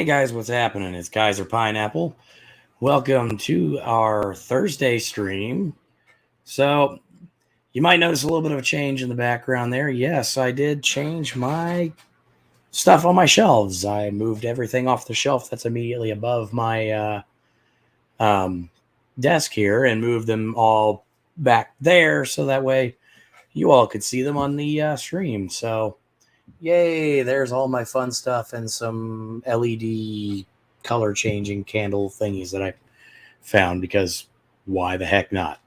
guys, what's happening? It's Kaiser Pineapple. Welcome to our Thursday stream. So, you might notice a little bit of a change in the background there. Yes, I did change my stuff on my shelves. I moved everything off the shelf that's immediately above my desk here and moved them all back there so that way you all could see them on the stream. So, yay, there's all my fun stuff and some LED color changing candle thingies that I found because why the heck not?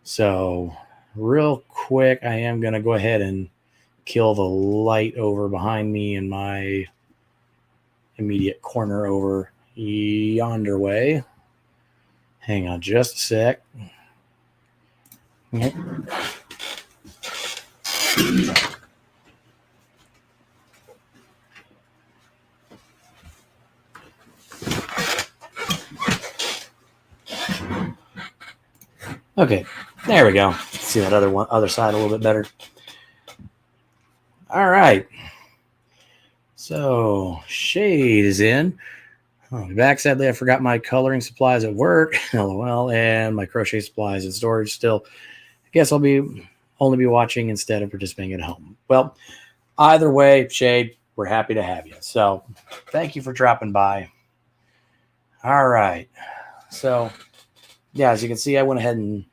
So, real quick, I am going to go ahead and kill the light over behind me in my immediate corner over yonder way. Hang on just a sec. Yep. Okay, there we go. See that other side a little bit better. All right. So shade is in. I'll be back. Sadly, I forgot my coloring supplies at work. LOL, and my crochet supplies in storage still. I guess I'll only be watching instead of participating at home. Well, either way, Shade, we're happy to have you. So thank you for dropping by. All right. So yeah, as you can see, I went ahead and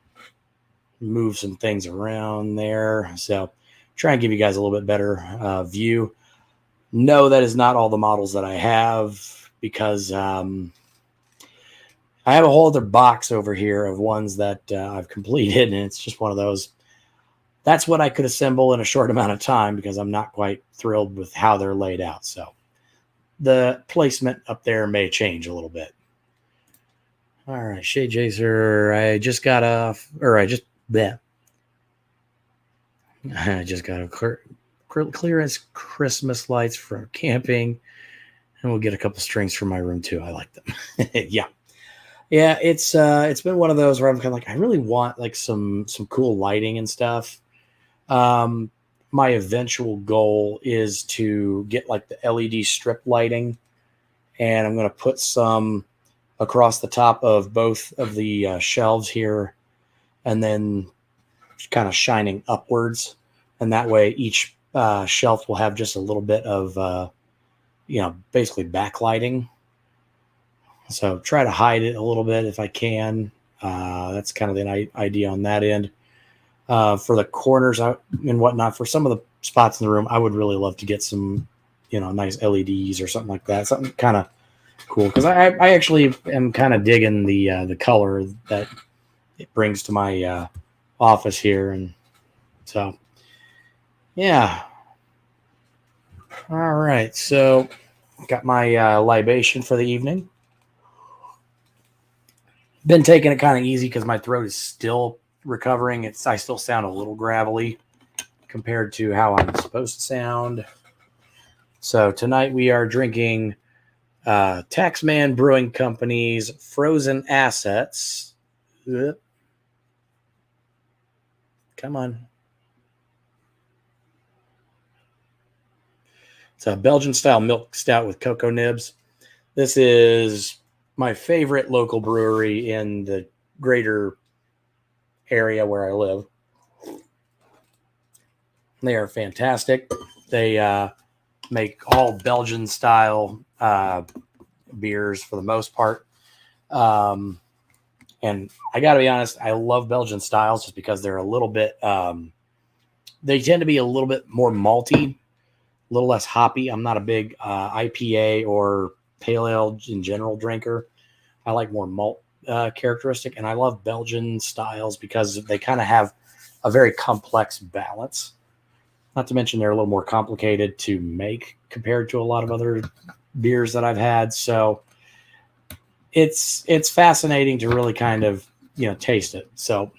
moved some things around there. So try and give you guys a little bit better view. No, that is not all the models that I have because I have a whole other box over here of ones that I've completed, and it's just one of those. That's what I could assemble in a short amount of time because I'm not quite thrilled with how they're laid out. So the placement up there may change a little bit. All right, Shade Chaser, I just got a clearance Christmas lights for camping, and we'll get a couple strings for my room too. I like them. Yeah. It's been one of those where I'm kind of like, I really want like some cool lighting and stuff. My eventual goal is to get like the LED strip lighting, and I'm going to put some across the top of both of the shelves here, and then kind of shining upwards. And that way each shelf will have just a little bit of, basically backlighting. So try to hide it a little bit if I can. That's kind of the idea on that end. For the corners and whatnot, for some of the spots in the room, I would really love to get some, nice LEDs or something like that. Something kind of cool. Because I actually am kind of digging the color that it brings to my office here. And so, yeah. All right. So got my libation for the evening. Been taking it kind of easy because my throat is still recovering. I still sound a little gravelly compared to how I'm supposed to sound. So tonight we are drinking Taxman Brewing Company's Frozen Assets. Come on. It's a Belgian-style milk stout with cocoa nibs. This is my favorite local brewery in the greater area where I live. They are fantastic. They make all Belgian-style beers for the most part. And I got to be honest, I love Belgian styles just because they're a little bit, they tend to be a little bit more malty, a little less hoppy. I'm not a big IPA or pale ale in general drinker. I like more malt characteristic, and I love Belgian styles because they kind of have a very complex balance. Not to mention they're a little more complicated to make compared to a lot of other beers that I've had. So it's fascinating to really kind of, taste it. So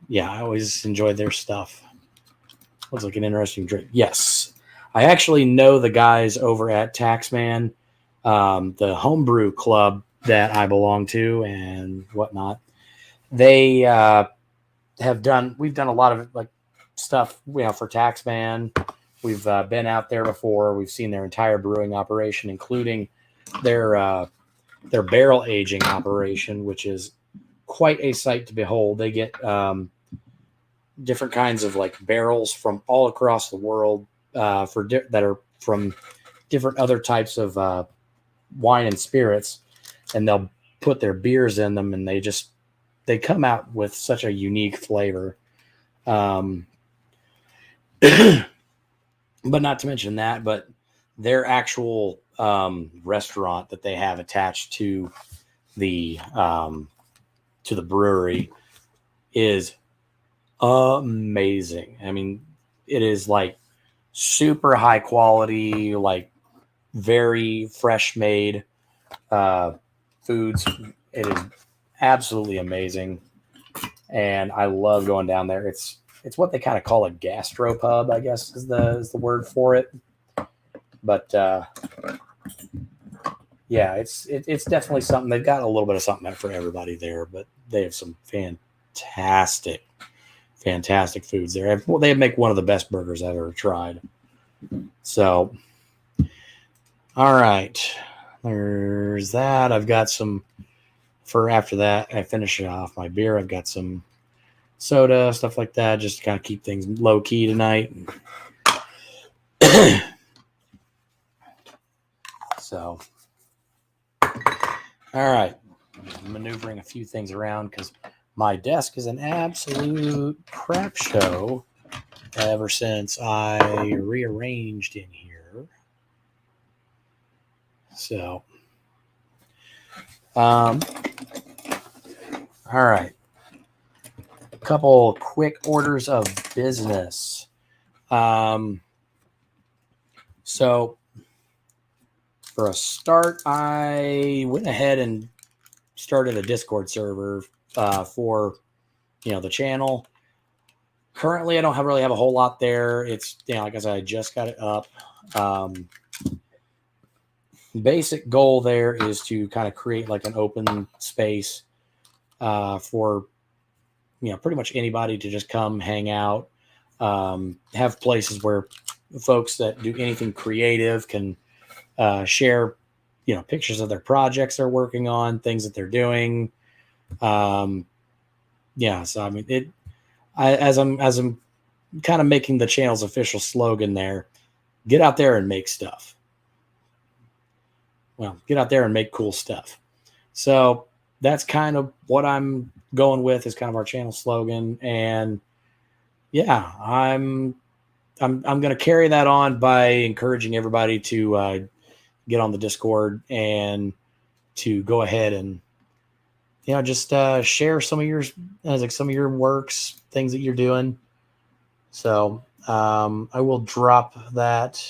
yeah, I always enjoyed their stuff. Looks like an interesting drink. Yes. I actually know the guys over at Taxman, the homebrew club that I belong to and whatnot. They we've done a lot of like stuff, for Taxman. We've been out there before. We've seen their entire brewing operation, including their barrel aging operation, which is quite a sight to behold. They get different kinds of like barrels from all across the world that are from different other types of wine and spirits, and they'll put their beers in them, and they come out with such a unique flavor. But not to mention that, but their actual restaurant that they have attached to the brewery is amazing. I mean, it is like super high quality, like very fresh made foods. It is absolutely amazing, and I love going down there. It's what they kind of call a gastropub, I guess is the word for it. But yeah, it's definitely something. They've got a little bit of something for everybody there, but they have some fantastic foods there. They make one of the best burgers I've ever tried. So, all right, there's that. I've got some for after that. I finish off my beer. I've got some soda, stuff like that, just to kind of keep things low key tonight. So, all right, I'm maneuvering a few things around because my desk is an absolute crap show ever since I rearranged in here. So, all right. A couple quick orders of business. So, for a start, I went ahead and started a Discord server for the channel. Currently, I don't really have a whole lot there. It's like I said, I just got it up. Basic goal there is to kind of create like an open space for pretty much anybody to just come hang out. Have places where folks that do anything creative can share pictures of their projects they're working on, things that they're doing. So I mean as I'm kind of making the channel's official slogan there, get out there and make stuff. Well, get out there and make cool stuff. So that's kind of what I'm going with, is kind of our channel slogan. And yeah, I'm going to carry that on by encouraging everybody to get on the Discord and to go ahead and just share some of your works, things that you're doing. So I will drop that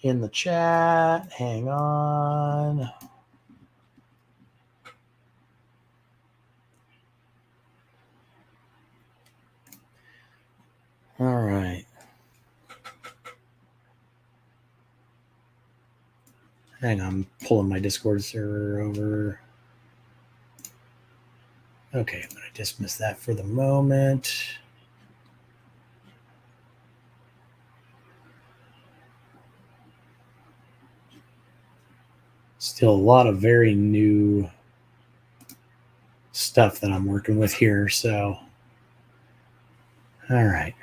in the chat. Hang on. All right. Hang on, I'm pulling my Discord server over. Okay, I'm going to dismiss that for the moment. Still a lot of very new stuff that I'm working with here, so all right.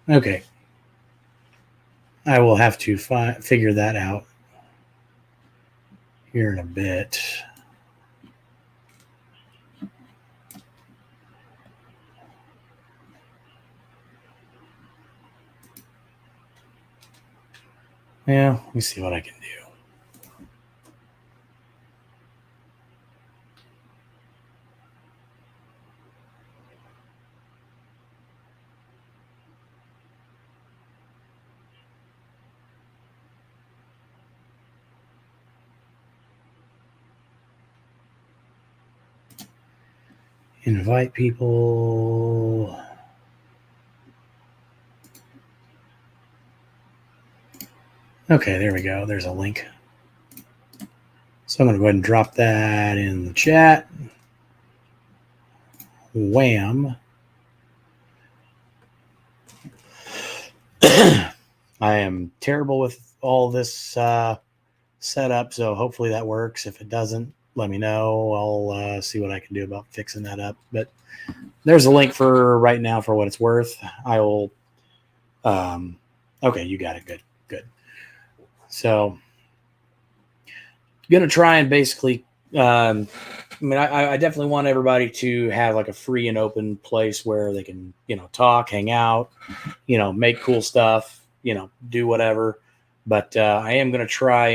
Okay. I will have to figure that out here in a bit. Yeah, let me see what I can do. Invite people. Okay, there we go. There's a link. So I'm going to go ahead and drop that in the chat. Wham. I am terrible with all this setup, so hopefully that works. If it doesn't, let me know. I'll see what I can do about fixing that up. But there's a link for right now for what it's worth. I will. Okay, you got it. Good. So, gonna try and basically. I definitely want everybody to have like a free and open place where they can, talk, hang out, make cool stuff, do whatever. But I am gonna try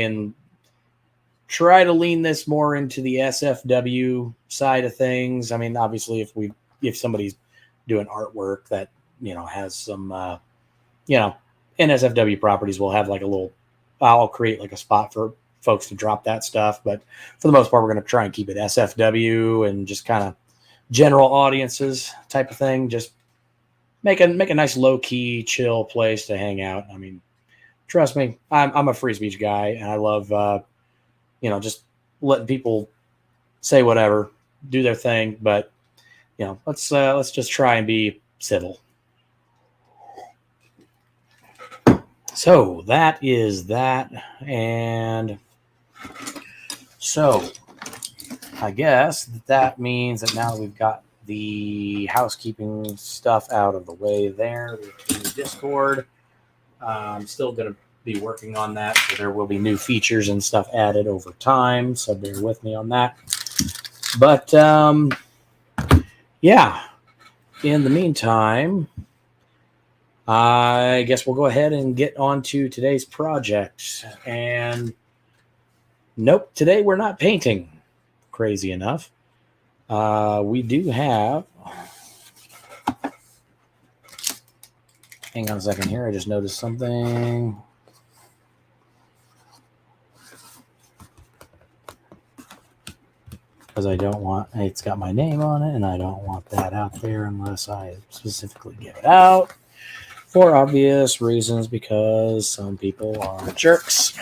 to lean this more into the SFW side of things. I mean, obviously, if somebody's doing artwork that has some NSFW properties, will have like a little. I'll create like a spot for folks to drop that stuff, but for the most part, we're going to try and keep it SFW and just kind of general audiences type of thing. Just make a nice low key, chill place to hang out. I mean, trust me, I'm a free speech guy, and I love just letting people say whatever, do their thing. But let's just try and be civil. So that is that, and so I guess that means that now we've got the housekeeping stuff out of the way there. In the Discord, I'm still going to be working on that, so there will be new features and stuff added over time, so bear with me on that. But yeah, in the meantime, I guess we'll go ahead and get on to today's project. And nope, today we're not painting, crazy enough. We do have, hang on a second here, I just noticed something. Because I don't want, it's got my name on it, and I don't want that out there unless I specifically give it out for obvious reasons, because some people are jerks.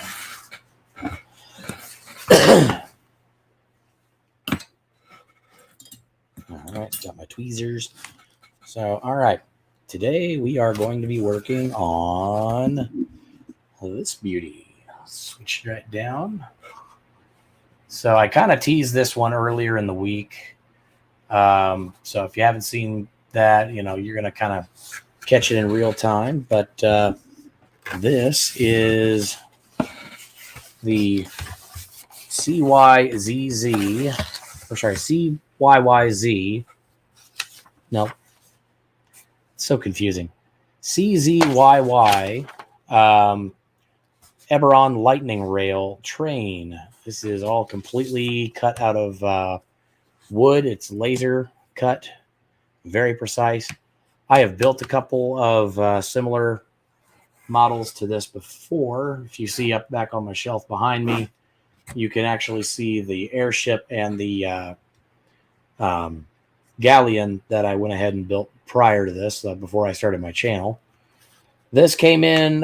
All right, got my tweezers. So, all right, today we are going to be working on this beauty. Switch right down. So I kind of teased this one earlier in the week. So if you haven't seen that, you're going to kind of catch it in real time. But this is the CYZZ, or sorry, CYYZ. No, it's so confusing. CZYY Eberron Lightning Rail train. This is all completely cut out of wood. It's laser cut, very precise. I have built a couple of similar models to this before. If you see up back on my shelf behind me, you can actually see the airship and the galleon that I went ahead and built prior to this, before I started my channel. This came in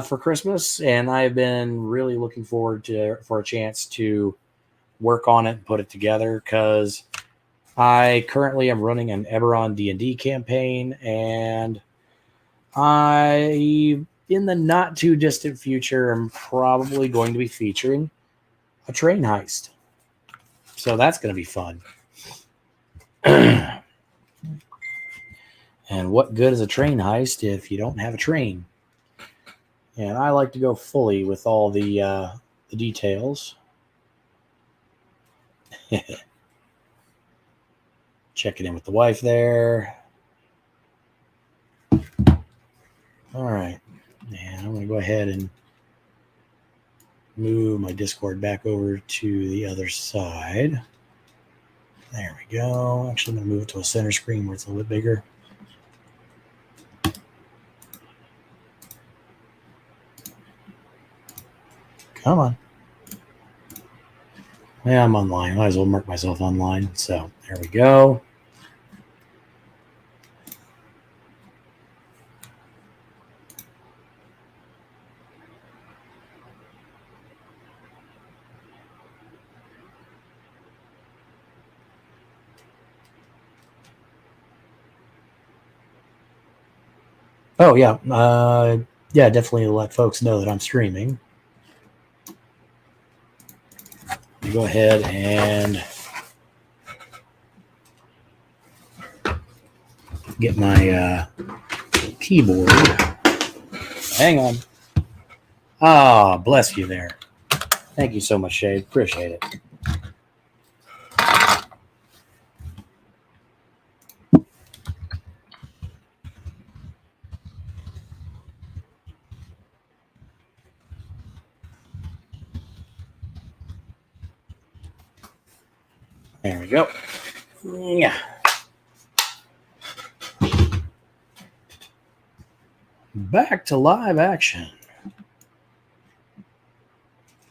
for Christmas, and I've been really looking forward for a chance to work on it and put it together, because I currently am running an Eberron D&D campaign, and I, in the not too distant future, am probably going to be featuring a train heist. So that's going to be fun. And what good is a train heist if you don't have a train? And I like to go fully with all the details. Checking in with the wife there. All right. And I'm going to go ahead and move my Discord back over to the other side. There we go. Actually, I'm going to move it to a center screen where it's a little bit bigger. Come on. Yeah, I'm online. Might as well mark myself online. So there we go. Oh, yeah. Yeah, definitely let folks know that I'm streaming. Go ahead and get my keyboard. Hang on. Ah, bless you there. Thank you so much, Shade. Appreciate it. There we go. Yeah. Back to live action.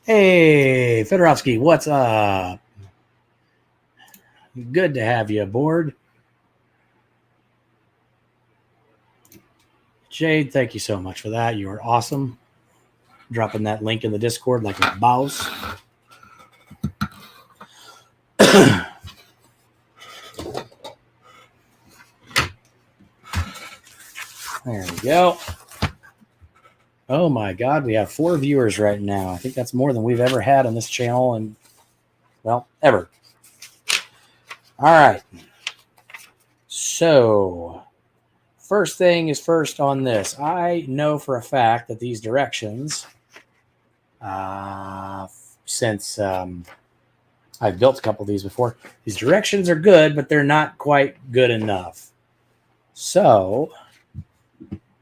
Hey, Fedorovsky, what's up? Good to have you aboard. Jade, thank you so much for that. You are awesome. Dropping that link in the Discord like a boss. There we go. Oh my God, we have 4 viewers right now. I think that's more than we've ever had on this channel, and well, ever. All right. So, first thing is first on this. I know for a fact that these directions, since I've built a couple of these before, these directions are good, but they're not quite good enough. So,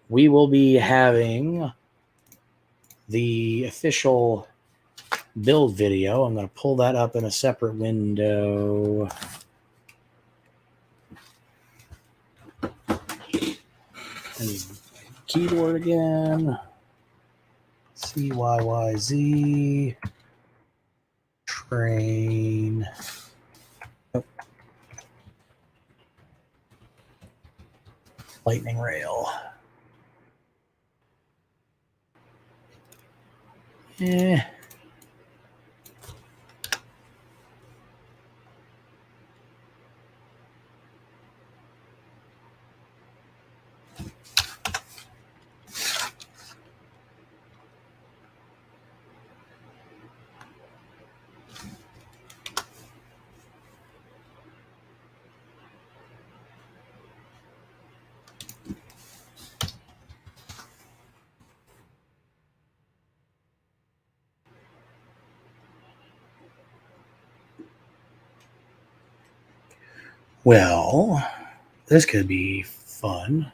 we will be having the official build video. I'm going to pull that up in a separate window. And keyboard again. CYYZ. Train. Oh. Lightning rail. Eh. Well, this could be fun.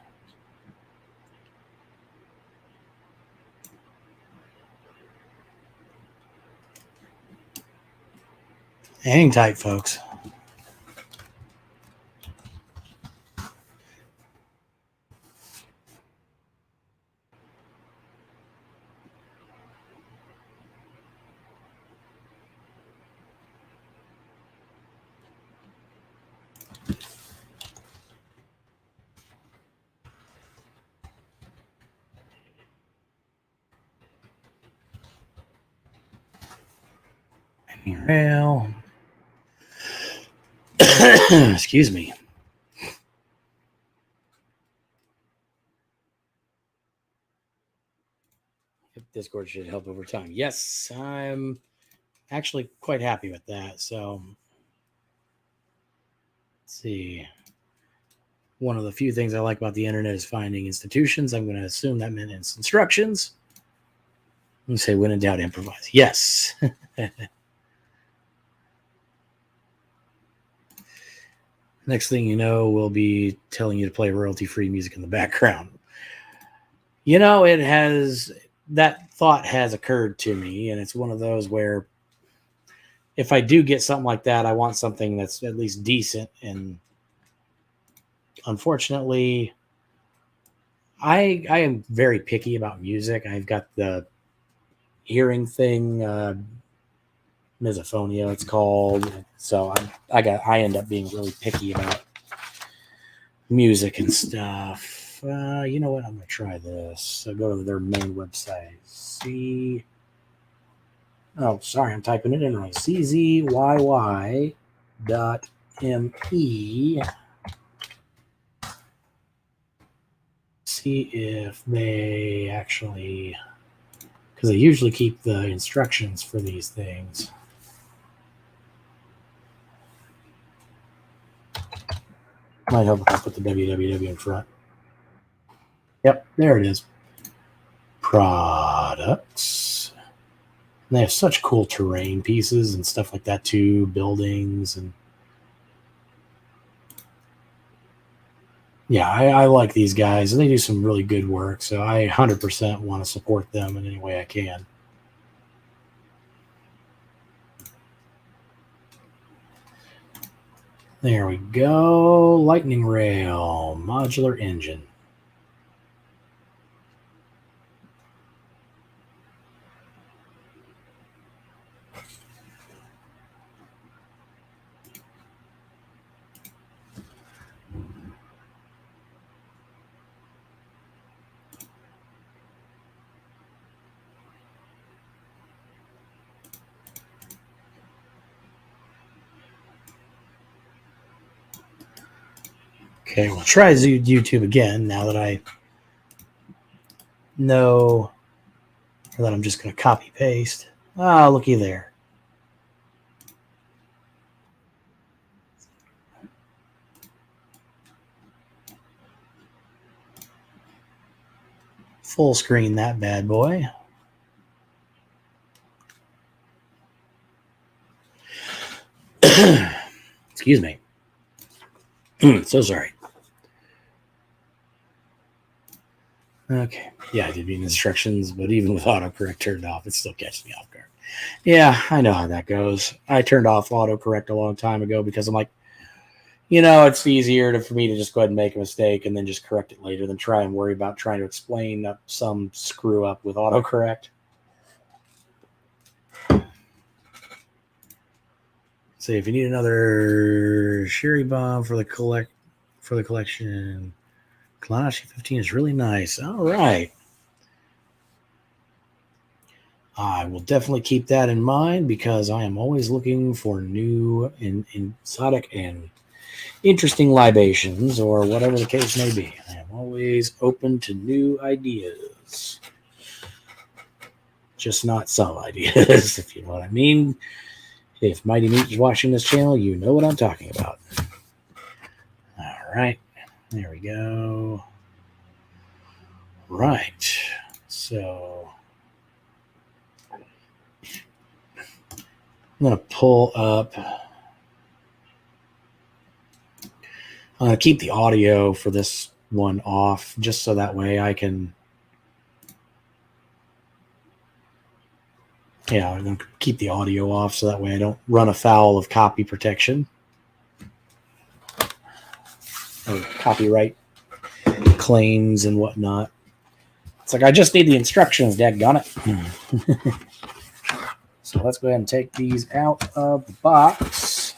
Hang tight, folks. Rail. Excuse me. Discord should help over time. Yes, I'm actually quite happy with that. So, let's see. One of the few things I like about the internet is finding institutions. I'm going to assume that meant instructions. And say, when in doubt, improvise. Yes. Next thing you know, we'll be telling you to play royalty-free music in the background. You know, that thought has occurred to me, and it's one of those where if I do get something like that, I want something that's at least decent. And unfortunately, I am very picky about music. I've got the hearing thing, misophonia, it's called. So I end up being really picky about music and stuff. You know what? I'm gonna try this. So go to their main website. Oh, sorry, I'm typing it in wrong. czyy.me see if they actually, because they usually keep the instructions for these things. Might help if I put the www in front. Yep, there it is. Products. And they have such cool terrain pieces and stuff like that too, buildings and yeah, I like these guys and they do some really good work. So I 100% want to support them in any way I can. There we go. Lightning rail, modular engine. Okay, we'll try YouTube again now that I know that I'm just going to copy paste. Ah, looky there. Full screen that bad boy. Excuse me. So sorry. Okay. Yeah, I did read instructions, but even with autocorrect turned off, it still catches me off guard. Yeah, I know how that goes. I turned off autocorrect a long time ago because I'm like, it's easier for me to just go ahead and make a mistake and then just correct it later than try and worry about trying to explain some screw up with autocorrect. See if you need another Sherry bomb for the collection. Kalashi 15 is really nice. All right. I will definitely keep that in mind because I am always looking for new and exotic and interesting libations or whatever the case may be. I am always open to new ideas. Just not some ideas, if you know what I mean. If Mighty Meat is watching this channel, you know what I'm talking about. All right. There we go. Right. So I'm going to pull up. I'm going to keep the audio for this one off just so that way I can. Yeah, I'm going to keep the audio off so that way I don't run afoul of copy protection or copyright claims and whatnot. It's like I just need the instructions, daggone it. So let's go ahead and take these out of the box.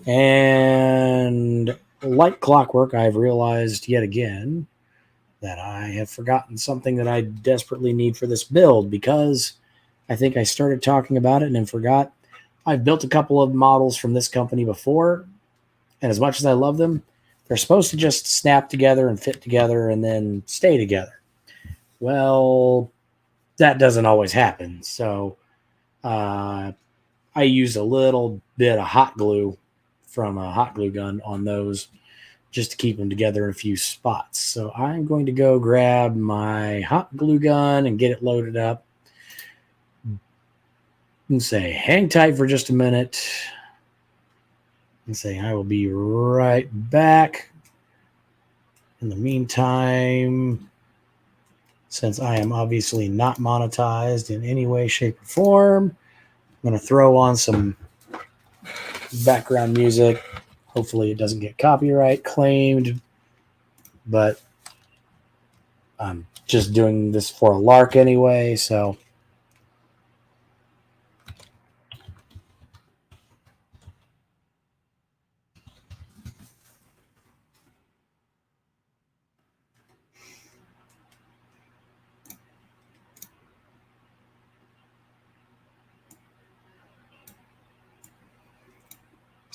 And like clockwork, I've realized yet again that I have forgotten something that I desperately need for this build because I think I started talking about it and then forgot. I've built a couple of models from this company before, and as much as I love them, they're supposed to just snap together and fit together and then stay together. Well, that doesn't always happen. So I used a little bit of hot glue from a hot glue gun on those just to keep them together in a few spots. So I'm going to go grab my hot glue gun and get it loaded up and say, hang tight for just a minute and say, I will be right back. In the meantime, since I am obviously not monetized in any way, shape, or form, I'm going to throw on some background music. Hopefully it doesn't get copyright claimed, but I'm just doing this for a lark anyway, so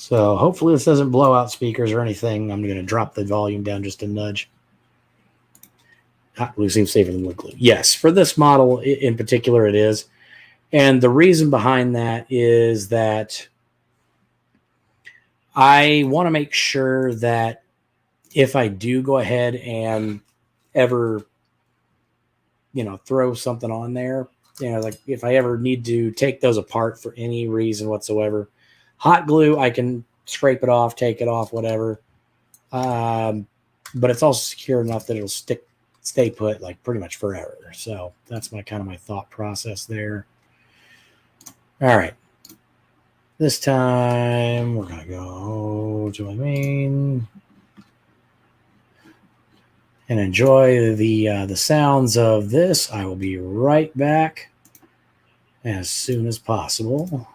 So hopefully this doesn't blow out speakers or anything. I'm going to drop the volume down just a nudge. Hot glue seems safer than wood glue. Yes, for this model in particular, it is. And the reason behind that is that I want to make sure that if I do go ahead and ever, throw something on there, like if I ever need to take those apart for any reason whatsoever, hot glue, I can scrape it off, take it off, whatever. But it's also secure enough that it'll stay put like pretty much forever. So that's my thought process there. All right. This time we're gonna go to my main and enjoy the sounds of this. I will be right back as soon as possible.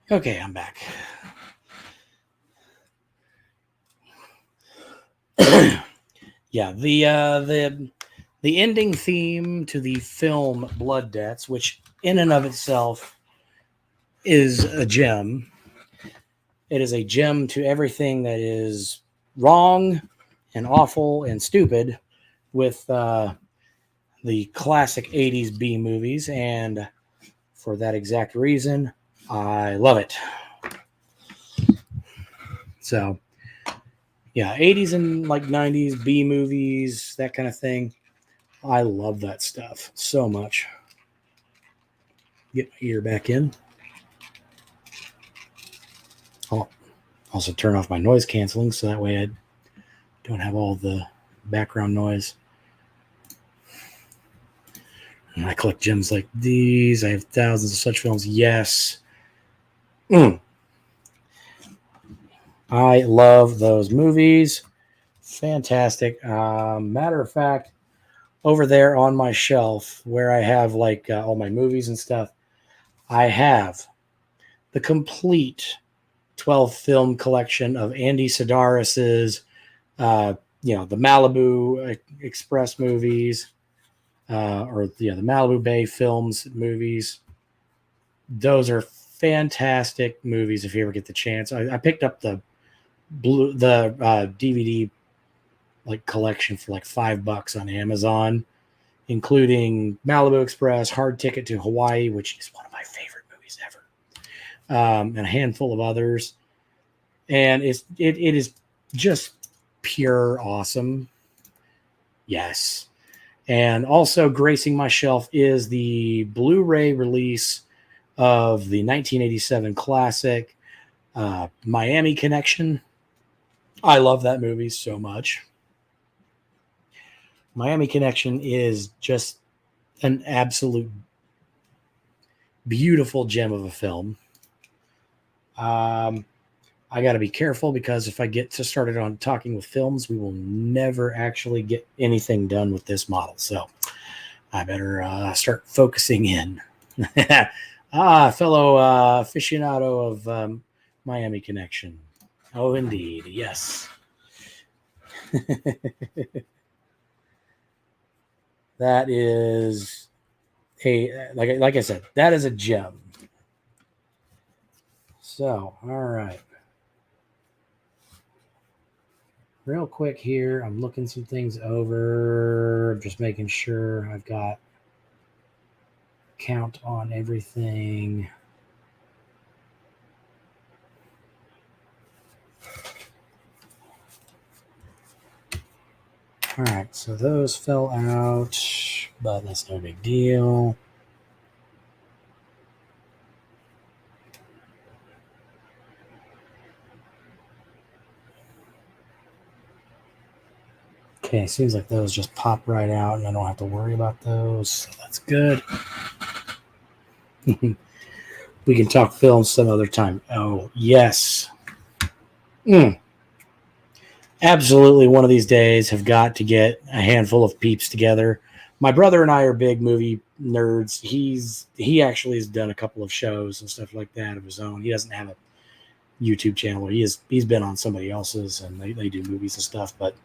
Okay, I'm back. Yeah, the ending theme to the film Blood Debts, which in and of itself is a gem. It is a gem to everything that is wrong and awful and stupid with the classic 80s B movies, and for that exact reason, I love it. So, yeah, 80s and like 90s B movies, that kind of thing. I love that stuff so much. Get my ear back in. I'll also turn off my noise canceling so that way I don't have all the background noise. And I collect gems like these. I have thousands of such films. Yes. I love those movies. Fantastic. Matter of fact, over there on my shelf where I have like all my movies and stuff, I have the complete 12 film collection of Andy Sedaris's, the Malibu Express movies, or the Malibu Bay Films movies. Those are fantastic movies if you ever get the chance. I picked up the DVD like collection for like $5 on Amazon, including Malibu Express, Hard Ticket to Hawaii, which is one of my favorite movies ever, and a handful of others. And it is just pure awesome. Yes. And also gracing my shelf is the Blu-ray release of the 1987 classic Miami Connection. I love that movie so much. Miami Connection is just an absolute beautiful gem of a film. I got to be careful because if I get to started on talking with films, we will never actually get anything done with this model. So I better start focusing in. Fellow aficionado of Miami Connection. Oh, indeed. Yes. That is like I said, that is a gem. So, all right. Real quick here, I'm looking some things over, just making sure I've got count on everything. All right, so those fell out, but that's no big deal. Okay, seems like those just pop right out and I don't have to worry about those. So that's good. We can talk film some other time. Oh, yes. Absolutely, one of these days have got to get a handful of peeps together. My brother and I are big movie nerds. He actually has done a couple of shows and stuff like that of his own. He doesn't have a YouTube channel. He's been on somebody else's and they do movies and stuff. But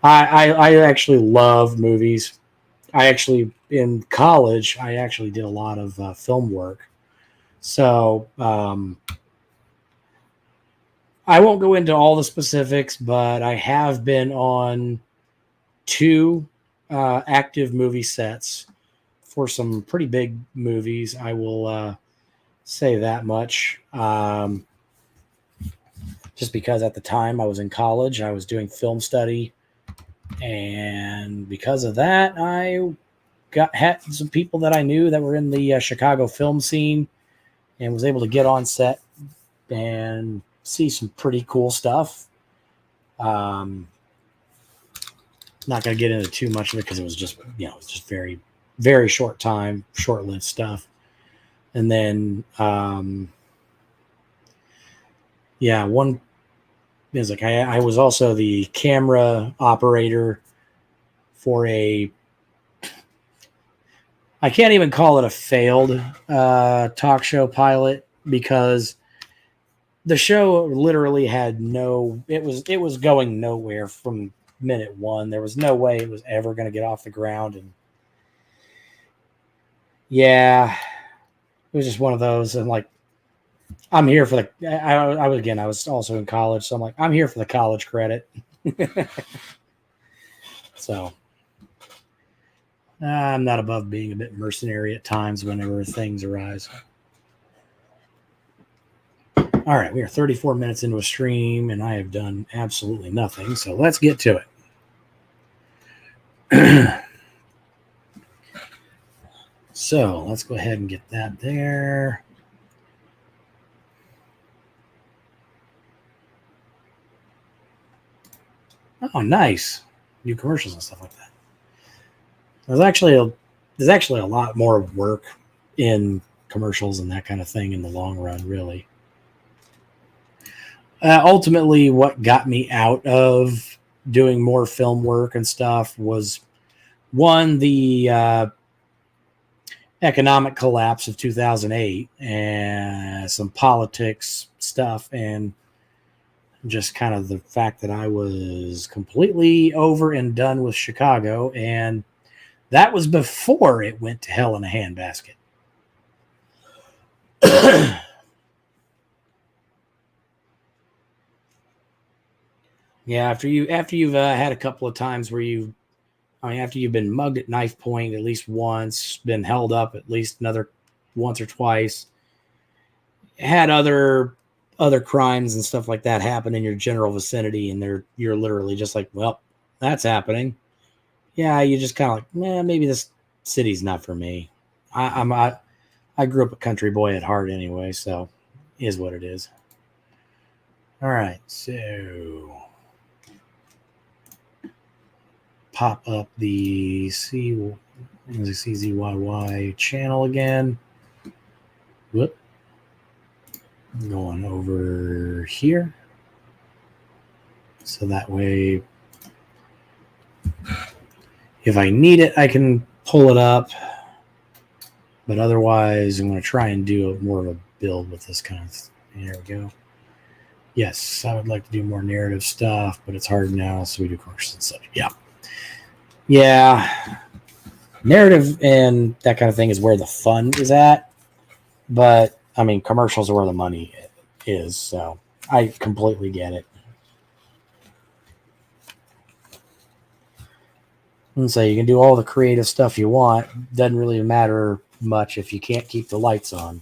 I actually love movies. I actually in college I actually did a lot of film work. So I won't go into all the specifics, but I have been on 2 active movie sets for some pretty big movies. I will say that much. Just because at the time I was in college, I was doing film study. And because of that, I had some people that I knew that were in the Chicago film scene and was able to get on set and see some pretty cool stuff. Not going to get into too much of it because it was just, it's just very, very short time, short-lived stuff. And then, one is like I was also the camera operator for I can't even call it a failed talk show pilot because the show literally had it was going nowhere from minute 1. There was no way it was ever going to get off the ground. And yeah, it was just one of those. And like, I'm here for I was also in college. So I'm like, I'm here for the college credit. So I'm not above being a bit mercenary at times whenever things arise. All right, we are 34 minutes into a stream, and I have done absolutely nothing. So let's get to it. So let's go ahead and get that there. Oh, nice. New commercials and stuff like that. There's actually a lot more work in commercials and that kind of thing in the long run, really. Ultimately, what got me out of doing more film work and stuff was one, the economic collapse of 2008 and some politics stuff, and just kind of the fact that I was completely over and done with Chicago. And that was before it went to hell in a handbasket. Yeah, after you've had a couple of times where after you've been mugged at knife point at least once, been held up at least another once or twice, had other crimes and stuff like that happen in your general vicinity, and you're literally just like, well, that's happening. Yeah, you just kind of like, maybe this city's not for me. I grew up a country boy at heart anyway, so is what it is. All right, so pop up the CZYY channel again. Whoop. Going over here. So that way, if I need it, I can pull it up. But otherwise, I'm going to try and do more of a build with this kind of thing. There we go. Yes, I would like to do more narrative stuff, but it's hard now, so we do courses and such. Yeah. Yeah. Narrative and that kind of thing is where the fun is at. But, I mean, commercials are where the money is, so I completely get it. And so you can do all the creative stuff you want. Doesn't really matter much if you can't keep the lights on.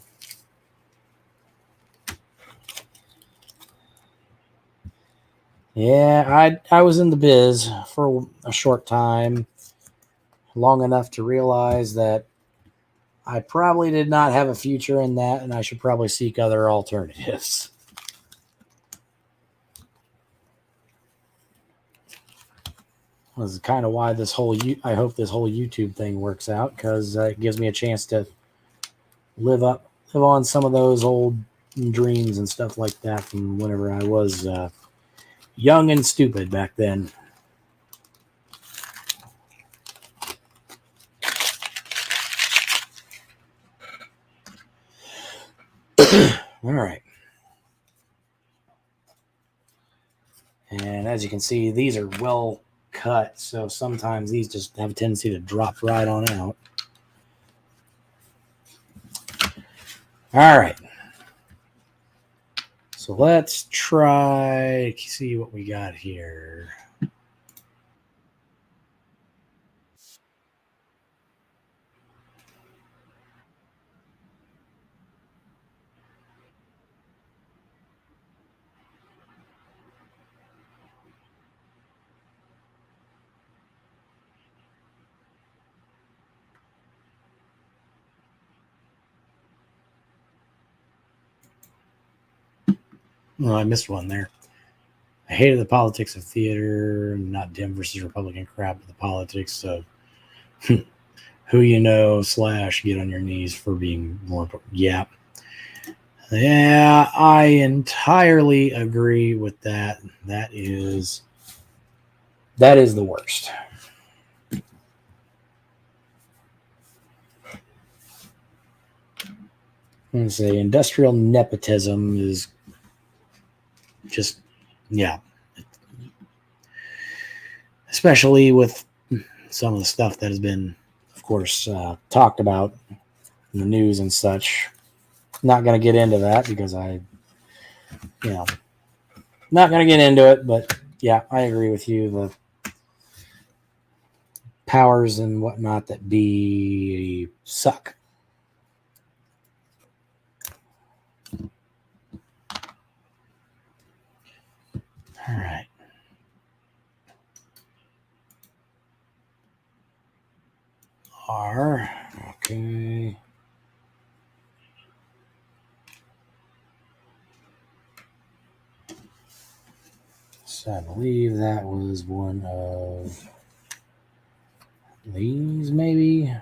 Yeah, I was in the biz for a short time, long enough to realize that I probably did not have a future in that, and I should probably seek other alternatives. This is kind of why I hope this whole YouTube thing works out, because it gives me a chance to live on some of those old dreams and stuff like that from whenever I was young and stupid back then. All right. And as you can see, these are well cut, so sometimes these just have a tendency to drop right on out. All right. So let's try to see what we got here. Oh, I missed one there. I hated the politics of theater, not Dem versus Republican crap, but the politics of who you know / get on your knees for being more. Yeah. Yeah, I entirely agree with that. That is the worst. Let's say industrial nepotism is just, yeah. Especially with some of the stuff that has been, of course, talked about in the news and such. Not going to get into that because not going to get into it, but yeah, I agree with you. The powers and whatnot that be suck. All right. R. Okay. So I believe that was one of these, maybe.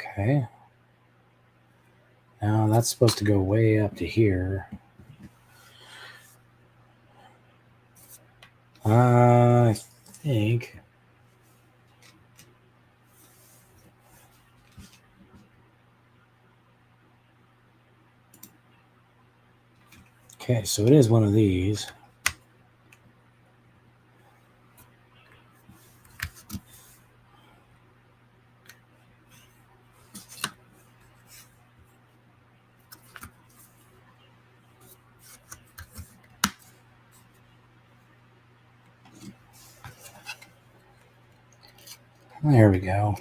Okay. Now that's supposed to go way up to here. I think. Okay, so it is one of these. There we go.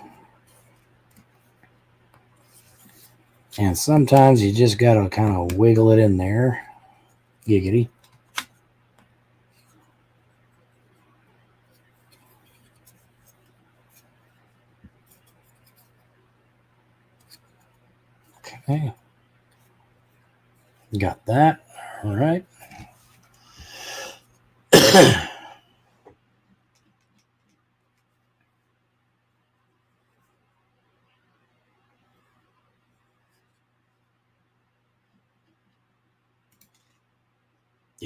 And sometimes you just got to kind of wiggle it in there. Giggity. Okay. Got that. All right.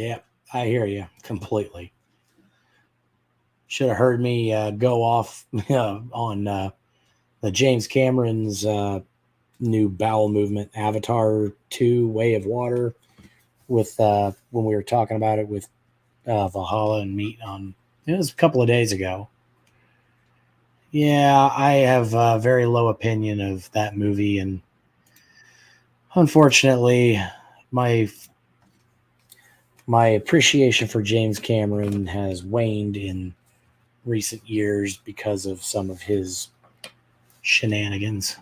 Yeah, I hear you completely. Should have heard me go off on the James Cameron's new bowel movement, Avatar 2 Way of Water, with when we were talking about it with Valhalla and Meat on, it was a couple of days ago. Yeah, I have a very low opinion of that movie, and unfortunately, my my appreciation for James Cameron has waned in recent years because of some of his shenanigans.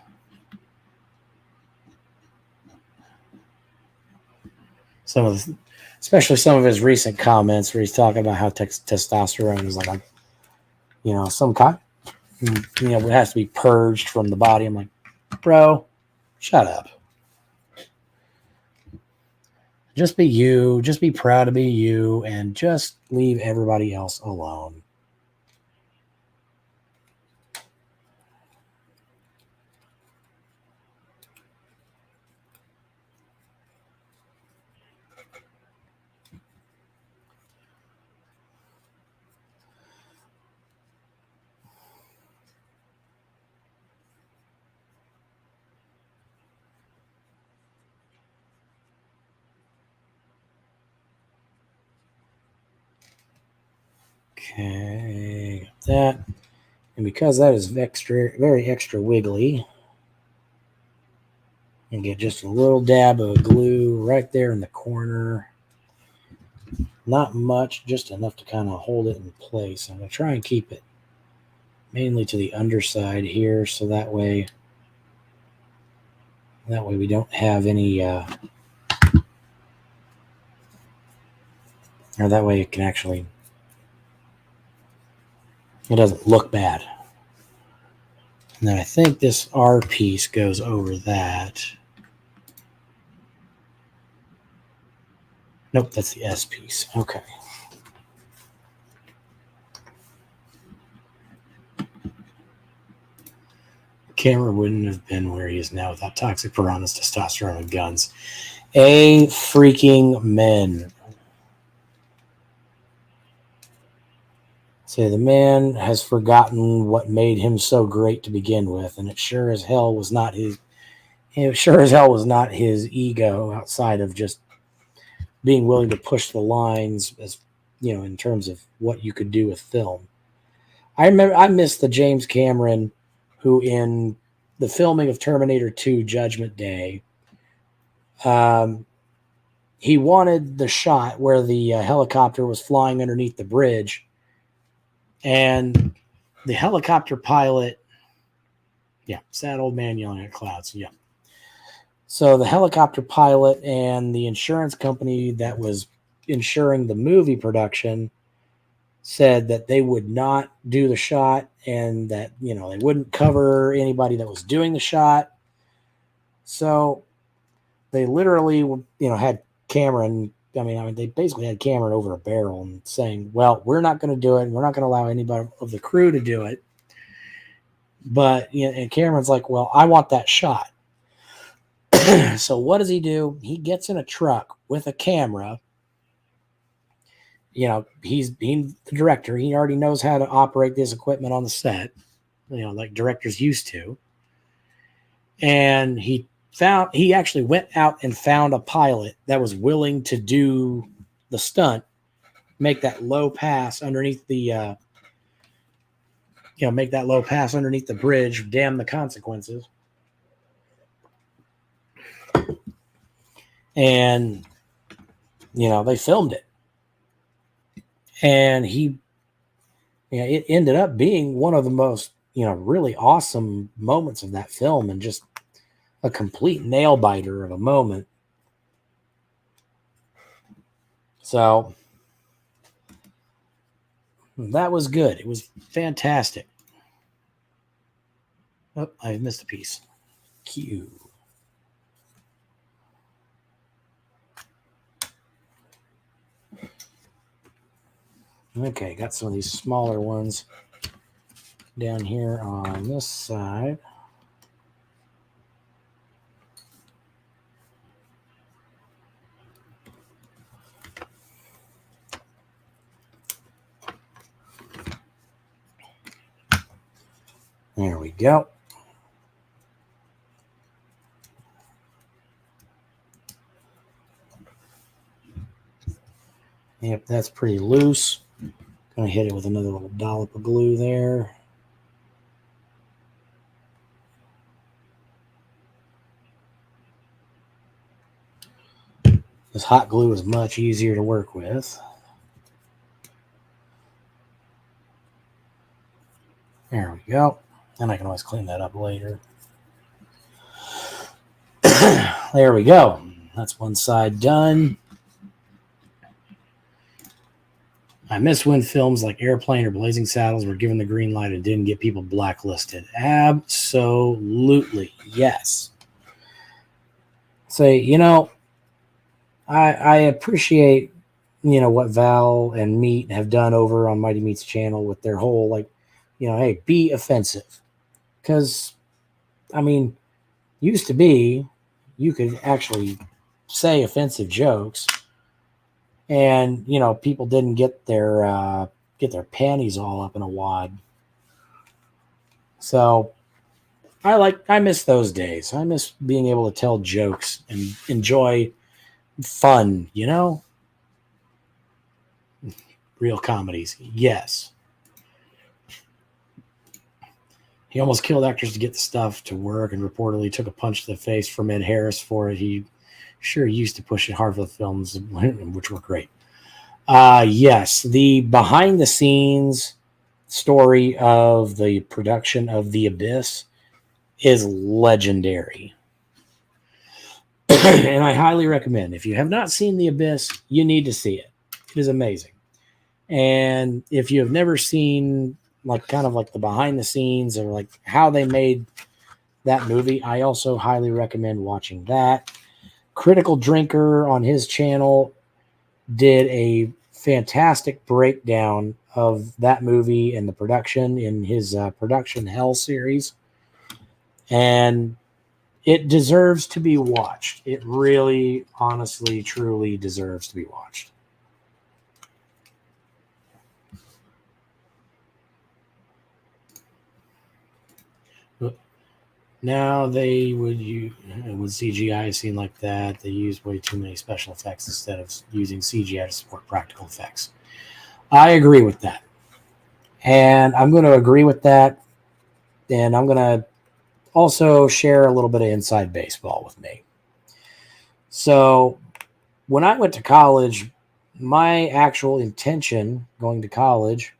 Some of, especially some of his recent comments where he's talking about how testosterone is like, some kind, it has to be purged from the body. I'm like, bro, shut up. Just be you. Just be proud to be you, and just leave everybody else alone. Okay, that, and because that is very extra wiggly, and get just a little dab of glue right there in the corner. Not much, just enough to kind of hold it in place. I'm going to try and keep it mainly to the underside here, so that way we don't have any, or that way it can actually, it doesn't look bad. And then I think this R piece goes over that. Nope, that's the S piece. Okay. Camera wouldn't have been where he is now without toxic piranhas, testosterone, and guns. A freaking men. Say the man has forgotten what made him so great to begin with, and it sure as hell was not his. It sure as hell was not his ego outside of just being willing to push the lines, as in terms of what you could do with film. I miss the James Cameron who, in the filming of Terminator 2 Judgment Day, um, he wanted the shot where the helicopter was flying underneath the bridge, and the helicopter pilot, yeah, sad old man yelling at clouds, yeah. So the helicopter pilot and the insurance company that was insuring the movie production said that they would not do the shot, and that they wouldn't cover anybody that was doing the shot. So they literally had Cameron. They basically had Cameron over a barrel and saying, "Well, we're not going to do it. We're not going to allow anybody of the crew to do it." But and Cameron's like, "Well, I want that shot." So what does he do? He gets in a truck with a camera. He's being the director. He already knows how to operate this equipment on the set, like directors used to. And he actually went out and found a pilot that was willing to do the stunt, make that low pass underneath the, make that low pass underneath the bridge, damn the consequences. And, they filmed it. And it ended up being one of the most, really awesome moments of that film, and just a complete nail biter of a moment. So that was good. It was fantastic. Oh, I missed a piece. Q. Okay, got some of these smaller ones down here on this side. There we go. Yep, that's pretty loose. Gonna hit it with another little dollop of glue there. This hot glue is much easier to work with. There we go. And I can always clean that up later. There we go. That's one side done. I miss when films like Airplane or Blazing Saddles were given the green light and didn't get people blacklisted. Absolutely. Yes. Say, I appreciate, what Val and Meat have done over on Mighty Meat's channel with their whole, hey, be offensive. Because, used to be, you could actually say offensive jokes and, people didn't get their panties all up in a wad. So I miss those days. I miss being able to tell jokes and enjoy fun, real comedies. Yes. He almost killed actors to get the stuff to work and reportedly took a punch to the face from Ed Harris for it. He sure used to push it hard for the films, which were great. Yes, the behind the scenes story of the production of The Abyss is legendary. And I highly recommend, if you have not seen The Abyss, you need to see it. It is amazing. And if you have never seen kind of the behind the scenes or how they made that movie, I also highly recommend watching that. Critical Drinker on his channel did a fantastic breakdown of that movie and the production in his Production Hell series. And it deserves to be watched. It really, honestly, truly deserves to be watched. Now they would use with CGI scene like that, they use way too many special effects instead of using CGI to support practical effects. I agree with that. And I'm going to agree with that. And I'm going to also share a little bit of inside baseball with me. So when I went to college, my actual intention going to college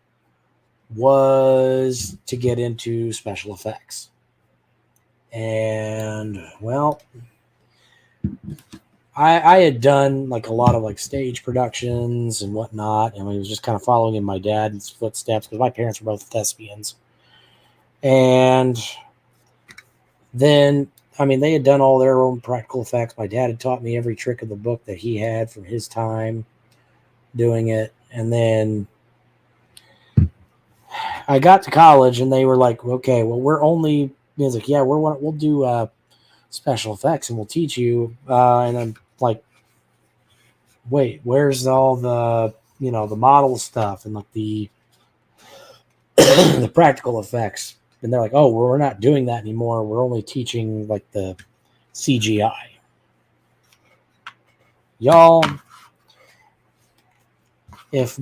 was to get into special effects. And well, I had done a lot of stage productions and whatnot, and I was just kind of following in my dad's footsteps because my parents were both thespians. And then, they had done all their own practical effects. My dad had taught me every trick of the book that he had from his time doing it. And then I got to college, and they were like, okay, well, we're only... He was like, yeah, we'll do special effects, and we'll teach you. And I'm like, wait, where's all the the model stuff and the the practical effects? And they're like, oh, well, we're not doing that anymore. We're only teaching the CGI. Y'all, if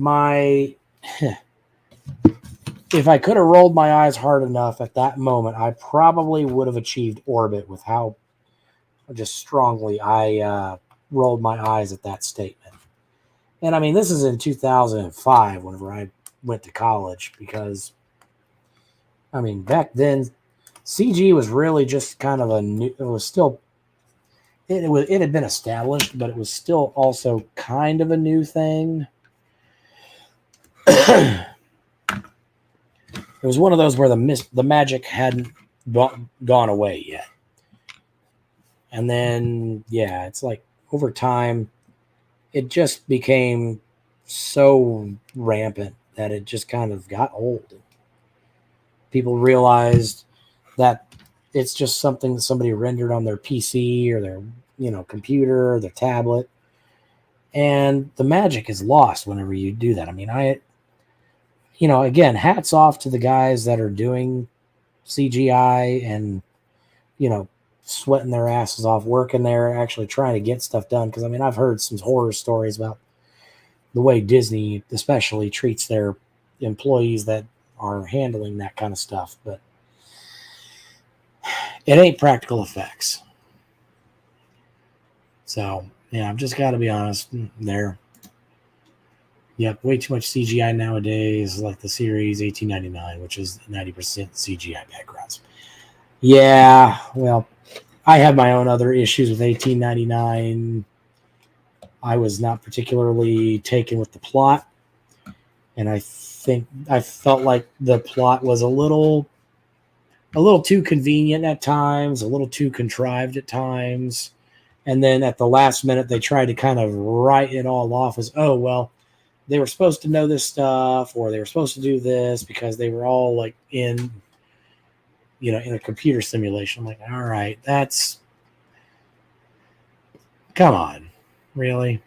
I could have rolled my eyes hard enough at that moment, I probably would have achieved orbit with how just strongly I rolled my eyes at that statement. And this is in 2005 whenever I went to college, because back then CG was really just kind of it was still, it had been established, but it was still also kind of a new thing. It was one of those where the magic hadn't gone away yet. And then, yeah, it's over time, it just became so rampant that it just kind of got old. People realized that it's just something that somebody rendered on their PC or their, computer or their tablet. And the magic is lost whenever you do that. Again, hats off to the guys that are doing CGI and, sweating their asses off, working there, actually trying to get stuff done. Because, I mean, I've heard some horror stories about the way Disney especially treats their employees that are handling that kind of stuff. But it ain't practical effects. So, yeah, I've just got to be honest there. Yep, way too much CGI nowadays, like the series 1899, which is 90% CGI backgrounds. Yeah, well, I have my own other issues with 1899. I was not particularly taken with the plot, and I felt like the plot was a little too convenient at times, a little too contrived at times. And then at the last minute, they tried to kind of write it all off as, oh, well, they were supposed to know this stuff, or they were supposed to do this because they were all like in a computer simulation. I'm like, all right, come on, really?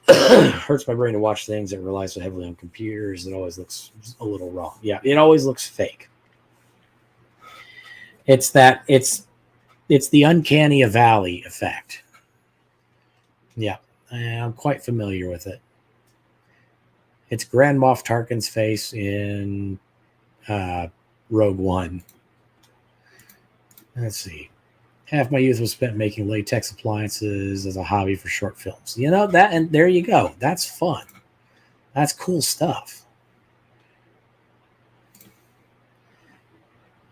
Hurts my brain to watch things that rely so heavily on computers. It always looks a little wrong. Yeah, it always looks fake. It's the uncanny valley effect. Yeah, I'm quite familiar with it. It's Grand Moff Tarkin's face in Rogue One. Let's see. Half my youth was spent making latex appliances as a hobby for short films. That, and there you go. That's fun. That's cool stuff.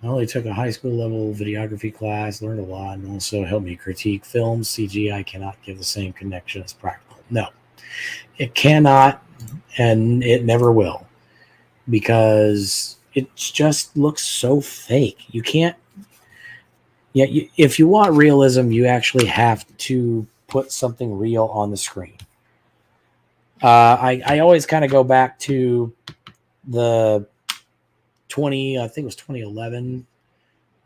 I only took a high school level videography class, learned a lot, and also helped me critique films. CGI cannot give the same connection as practical. No, it cannot, and it never will, because it just looks so fake. You can't. Yeah, if you want realism, you actually have to put something real on the screen. I always kind of go back to the I think it was 2011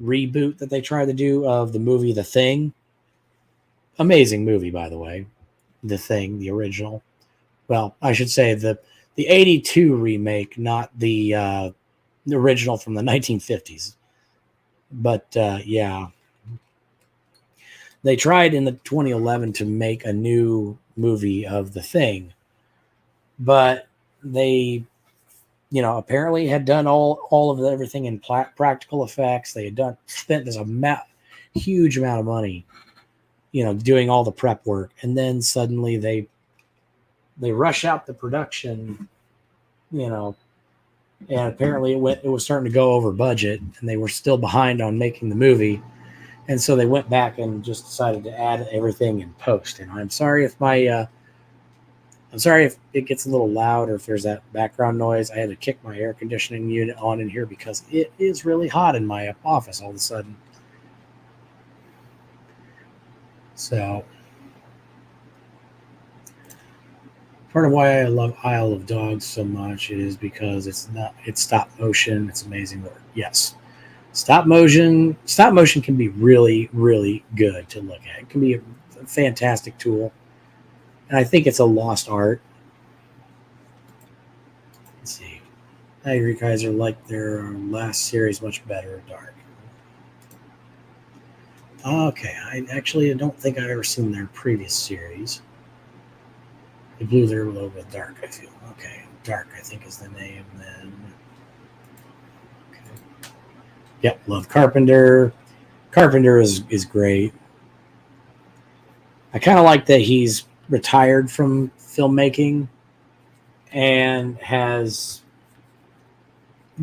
reboot that they tried to do of the movie The Thing. Amazing movie, by the way. The Thing, the original. Well, I should say the 82 remake, not the original from the 1950s. But yeah, they tried in the 2011 to make a new movie of The Thing, but they apparently had done all of everything in practical effects. They had spent this huge amount of money, doing all the prep work, and then suddenly they rush out the production, and apparently it was starting to go over budget, and they were still behind on making the movie, and so they went back and just decided to add everything in post. And I'm sorry if it gets a little loud or if there's that background noise. I had to kick my air conditioning unit on in here because it is really hot in my office all of a sudden. So, part of why I love Isle of Dogs so much is because it's stop motion. It's amazing work. Yes. Stop motion can be really, really good to look at. It can be a fantastic tool. And I think it's a lost art. Let's see. I agree, Kaiser liked their last series much better, Dark. Okay, I don't think I've ever seen their previous series. They blew their load with Dark, I feel. Okay, Dark, I think is the name then. Okay. Yep, love Carpenter. Carpenter is great. I kind of like that he's retired from filmmaking and has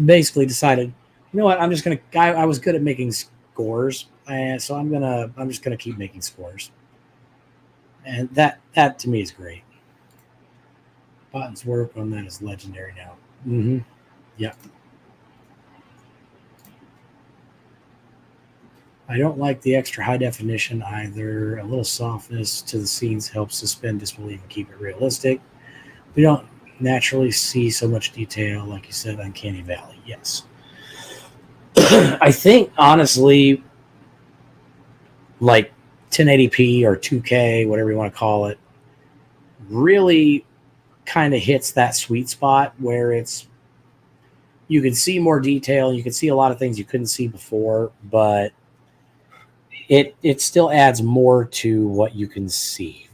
basically decided, you know what, I'm just gonna. I was good at making scores, and so I'm just gonna keep making scores, and that to me is great. Botton's work on that is legendary now. Mm-hmm. Yep. I don't like the extra high definition either. A little softness to the scenes helps suspend disbelief and keep it realistic. We don't naturally see so much detail, like you said, Uncanny Valley. Yes. I think, honestly, like 1080p or 2K, whatever you want to call it, really kind of hits that sweet spot where it's you can see more detail. You can see a lot of things you couldn't see before, but it still adds more to what you can see.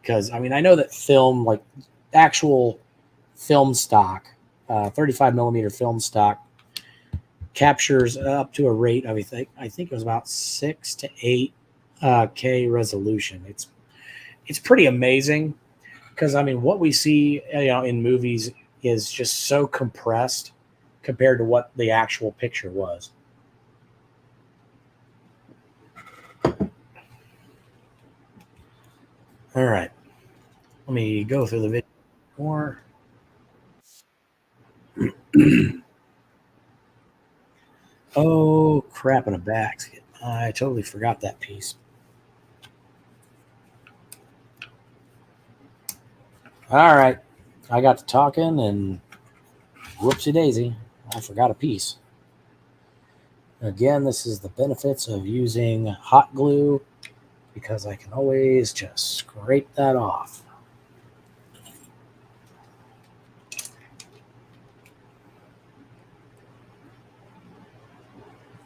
Because I mean, I know that film, like actual film stock, 35 millimeter film stock, captures up to a rate of I think it was about 6 to 8 K resolution. It's pretty amazing because I mean, what we see, in movies is just so compressed compared to what the actual picture was. All right, let me go through the video more. Oh crap! In a basket. I totally forgot that piece. All right, I got to talking and whoopsie daisy, I forgot a piece. Again, this is the benefits of using hot glue because I can always just scrape that off.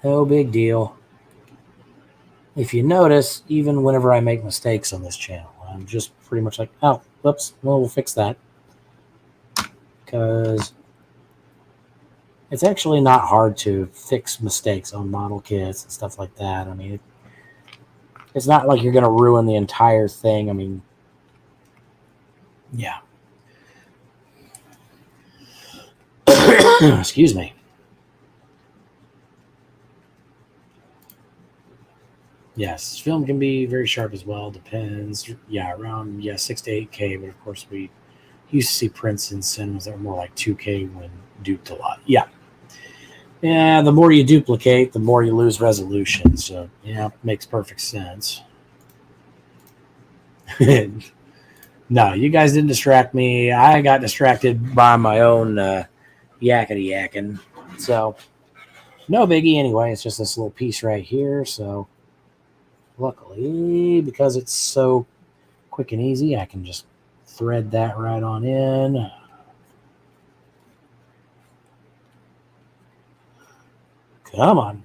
No big deal. If you notice, even whenever I make mistakes on this channel, I'm just pretty much like, oh, whoops, well, we'll fix that. Because it's actually not hard to fix mistakes on model kits and stuff like that. I mean, it's not like you're going to ruin the entire thing. I mean, yeah. Excuse me. Yes, film can be very sharp as well. Depends. Yeah, around 6 to 8K. But of course, we used to see prints in cinemas that were more like 2K when duped a lot. Yeah, yeah. The more you duplicate, the more you lose resolution. So yeah, makes perfect sense. No, you guys didn't distract me. I got distracted by my own yakety yakking. So no biggie. Anyway, it's just this little piece right here. So luckily, because it's so quick and easy, I can just thread that right on in. Come on.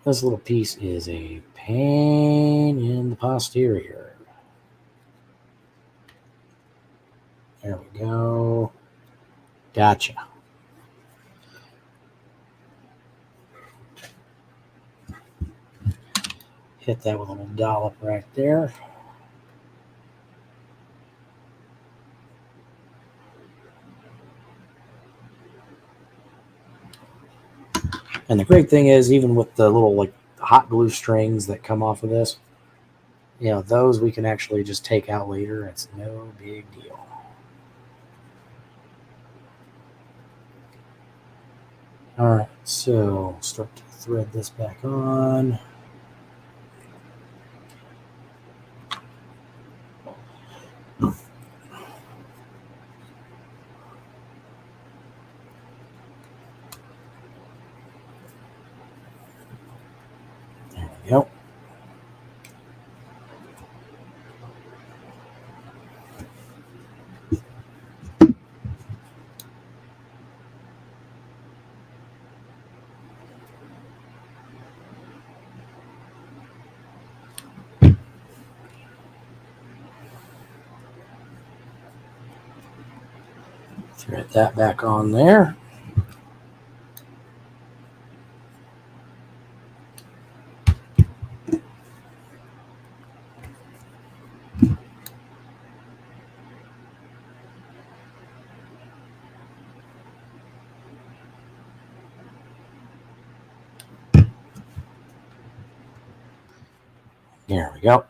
This little piece is a pain in the posterior. There we go. Gotcha. Hit that with a little dollop right there. And the great thing is, even with the little like hot glue strings that come off of this, those we can actually just take out later. It's no big deal. All right, so start to thread this back on. There we go. Thread that back on there. There we go.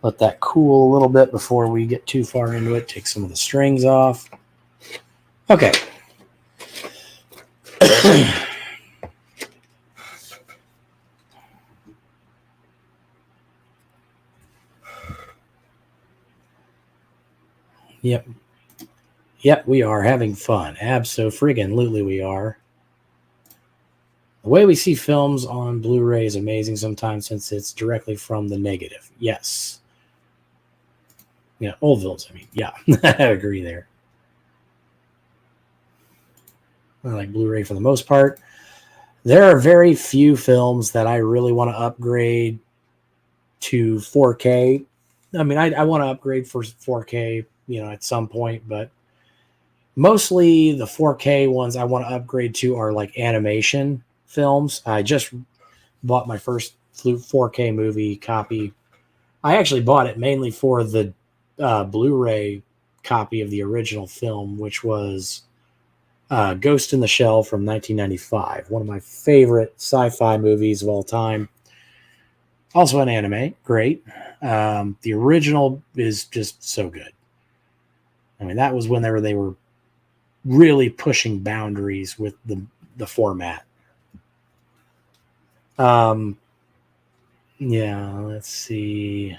Let that cool a little bit before we get too far into it. Take some of the strings off. Okay. Yep. Yep, we are having fun. Abso-friggin-lutely we are. The way we see films on Blu-ray is amazing sometimes since it's directly from the negative. Yes. Yeah, old films, I mean. Yeah, I agree there. I like Blu-ray for the most part. There are very few films that I really want to upgrade to 4K. I mean, I want to upgrade for 4K, at some point, but mostly the 4K ones I want to upgrade to are like animation films. I just bought my first 4K movie copy. I actually bought it mainly for the Blu-ray copy of the original film, which was Ghost in the Shell from 1995, one of my favorite sci-fi movies of all time. Also an anime, great. The original is just so good. I mean, that was whenever they were really pushing boundaries with the format. Yeah, let's see.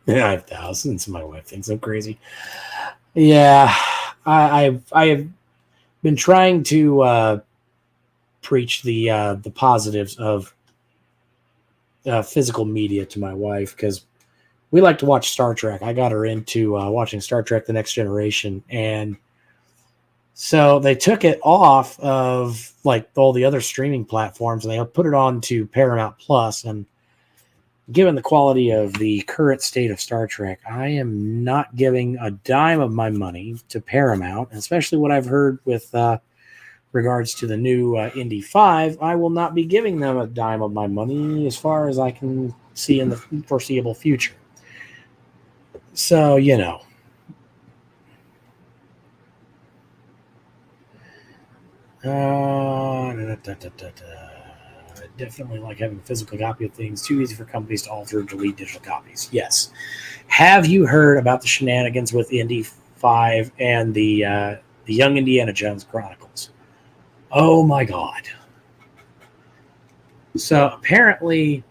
Yeah, I have thousands. My wife thinks I'm crazy. Yeah, I have been trying to preach the positives of physical media to my wife because we like to watch Star Trek. I got her into watching Star Trek: The Next Generation, and so they took it off of like all the other streaming platforms, and they put it on to Paramount Plus. And given the quality of the current state of Star Trek, I am not giving a dime of my money to Paramount, especially what I've heard with regards to the new Indy 5. I will not be giving them a dime of my money as far as I can see in the foreseeable future. So, I definitely like having a physical copy of things. Too easy for companies to alter or delete digital copies. Yes. Have you heard about the shenanigans with Indy 5 and the Young Indiana Jones Chronicles? Oh my God. So apparently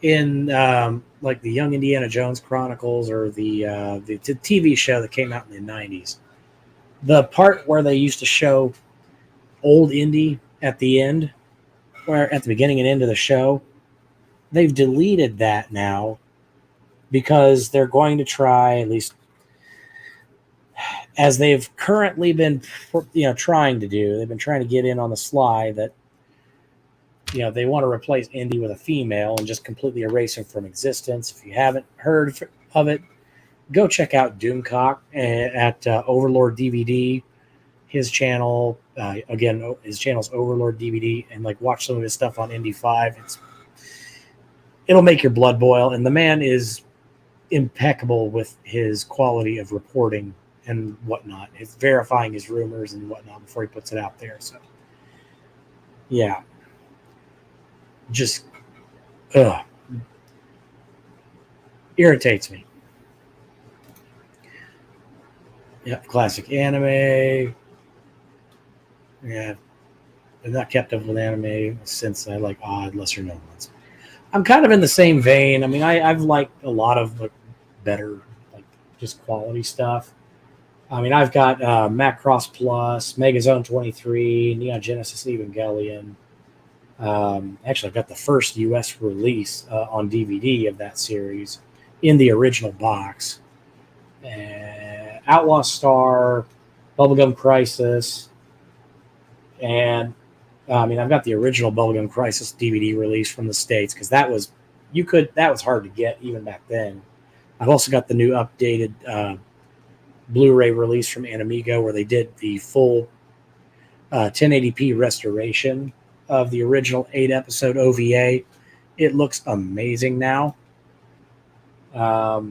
in like the Young Indiana Jones Chronicles or the TV show that came out in the 90s, the part where they used to show old Indy at the end, where at the beginning and end of the show, they've deleted that now because they're going to try, at least as they've currently been trying to do, they've been trying to get in on the sly that they want to replace Indy with a female and just completely erase him from existence. If you haven't heard of it, go check out Doomcock at Overlord DVD. His channel, again, his channel's Overlord DVD, and like watch some of his stuff on Indy 5. It'll make your blood boil, and the man is impeccable with his quality of reporting and whatnot. It's verifying his rumors and whatnot before he puts it out there. So, yeah, just irritates me. Yeah, classic anime. Yeah, I've not kept up with anime since I like odd, lesser known ones. I'm kind of in the same vein. I mean, I've liked a lot of better, like just quality stuff. I mean, I've got Macross Plus, Megazone 23, Neon Genesis Evangelion. Actually, I've got the first U.S. release on DVD of that series in the original box. Outlaw Star, Bubblegum Crisis, and I mean, I've got the original Bubblegum Crisis DVD release from the States because that was hard to get even back then. I've also got the new updated Blu-ray release from Animigo where they did the full 1080p restoration of the original 8-episode OVA. It looks amazing now. Yeah,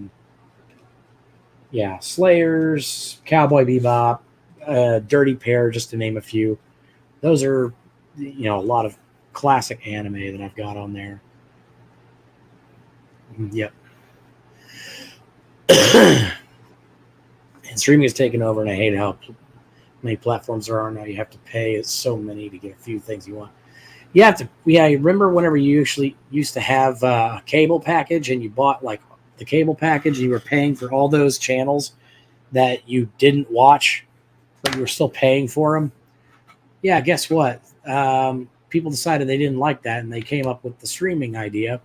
Slayers, Cowboy Bebop, Dirty Pair, just to name a few. Those are, a lot of classic anime that I've got on there. Yep. And streaming is taking over, and I hate how many platforms there are now. You have to pay so many to get a few things you want. You have to. Yeah, you remember whenever you actually used to have a cable package, and you bought like the cable package, and you were paying for all those channels that you didn't watch but you were still paying for them. Yeah, guess what? People decided they didn't like that, and they came up with the streaming idea.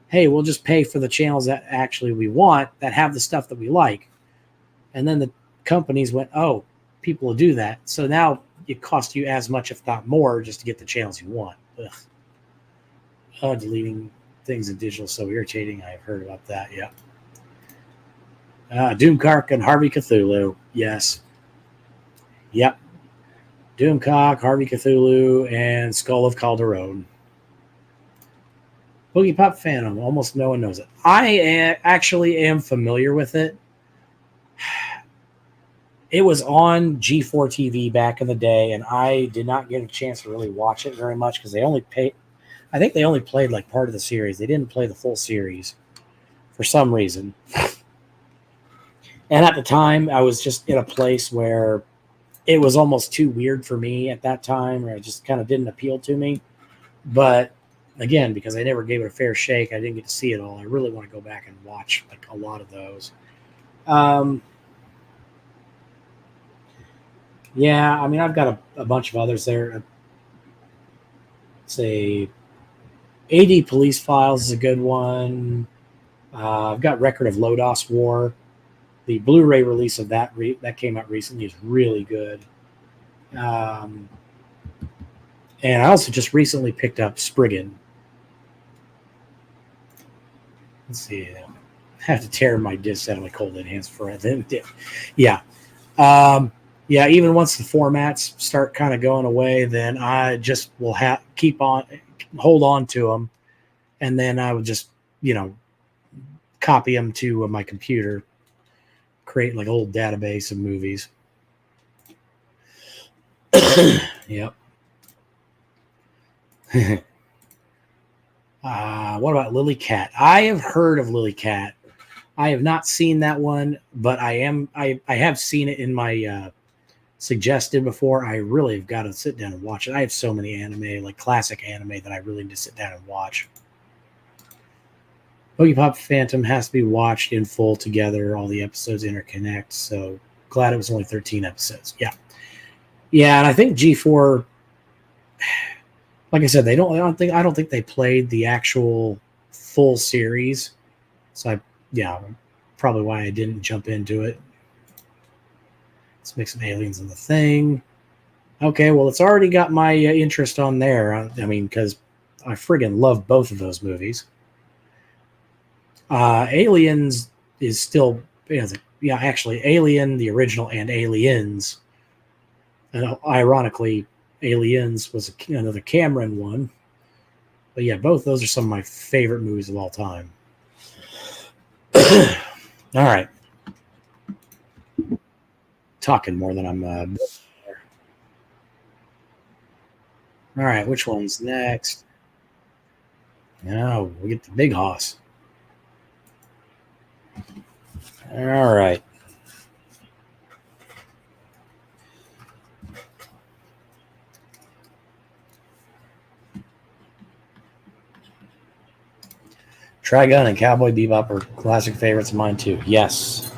Hey, we'll just pay for the channels that actually we want, that have the stuff that we like. And then the companies went, oh, people will do that. So now it costs you as much, if not more, just to get the channels you want. Ugh. Oh, deleting things in digital is so irritating. I've heard about that. Yeah. Doomcock and Harvey Cthulhu. Yes. Yep. Doomcock, Harvey Cthulhu, and Skull of Calderon. Boogie Pop Phantom. Almost no one knows it. I actually am familiar with it. It was on G4 TV back in the day, and I did not get a chance to really watch it very much because they only paid. I think they only played like part of the series. They didn't play the full series for some reason. And at the time, I was just in a place where it was almost too weird for me at that time, or it just kind of didn't appeal to me. But again, because I never gave it a fair shake, I didn't get to see it all. I really want to go back and watch like a lot of those. Yeah, I mean, I've got a bunch of others there. Say, AD Police Files is a good one. I've got Record of Lodos War. The Blu-ray release of that that came out recently is really good. And I also just recently picked up Spriggan. Let's see. I have to tear my disc out of my cold dead hands for it. Yeah. Yeah, even once the formats start kind of going away, then I just will hold on to them, and then I would just, copy them to my computer, create like a little database of movies. Yep. What about Lily Cat? I have heard of Lily Cat. I have not seen that one, but I have seen it in my suggested before. I really have got to sit down and watch it. I have so many anime, like classic anime, that I really need to sit down and watch. Boogie Pop Phantom has to be watched in full together. All the episodes interconnect. So glad it was only 13 episodes. Yeah. Yeah, and I think G4, like I said, I don't think they played the actual full series. So probably why I didn't jump into it. Let's make some aliens in the thing. Okay, well, it's already got my interest on there. I mean, because I friggin' love both of those movies. Aliens is still, actually, Alien, the original, and Aliens. And ironically, Aliens was another Cameron one. But yeah, both those are some of my favorite movies of all time. All right. Talking more than I'm all right, which one's next? No, we get the big hoss. All right. Trigun and Cowboy Bebop are classic favorites of mine too. Yes.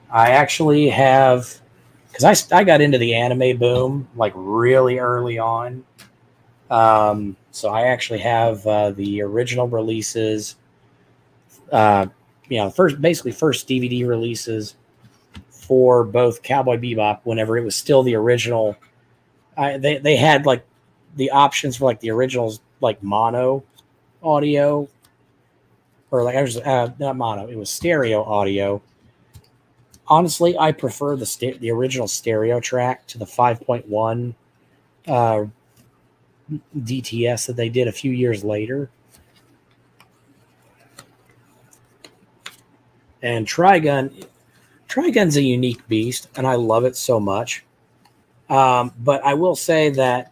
I actually have, because I got into the anime boom like really early on. So I actually have the original releases, first DVD releases for both Cowboy Bebop whenever it was still the original. They had like the options for like the originals, like mono audio, or like I was not mono, it was stereo audio. Honestly, I prefer the original stereo track to the 5.1 DTS that they did a few years later. And Trigun's a unique beast, and I love it so much. But I will say that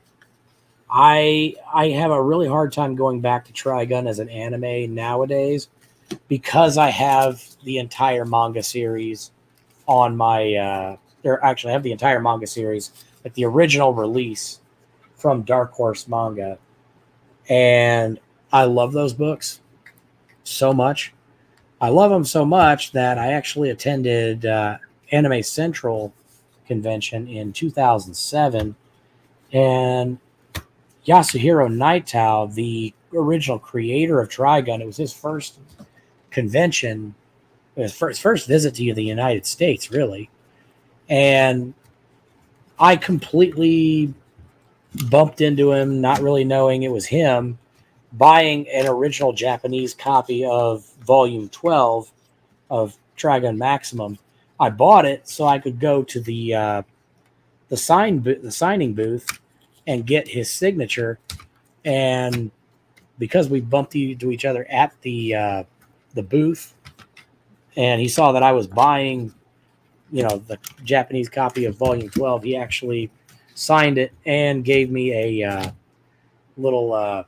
I have a really hard time going back to Trigun as an anime nowadays because I have the entire manga series on my or actually I have the entire manga series, like the original release from Dark Horse Manga, and I love those books so much. I love them so much that I actually attended Anime Central convention in 2007, and Yasuhiro Naito, the original creator of Trigun, it was his first convention, his first visit to the United States, really. And I completely bumped into him, not really knowing it was him, buying an original Japanese copy of Volume 12 of Trigun Maximum. I bought it so I could go to the signing booth and get his signature. And because we bumped into each other at the booth, and he saw that I was buying, the Japanese copy of Volume 12, he actually signed it and gave me a little.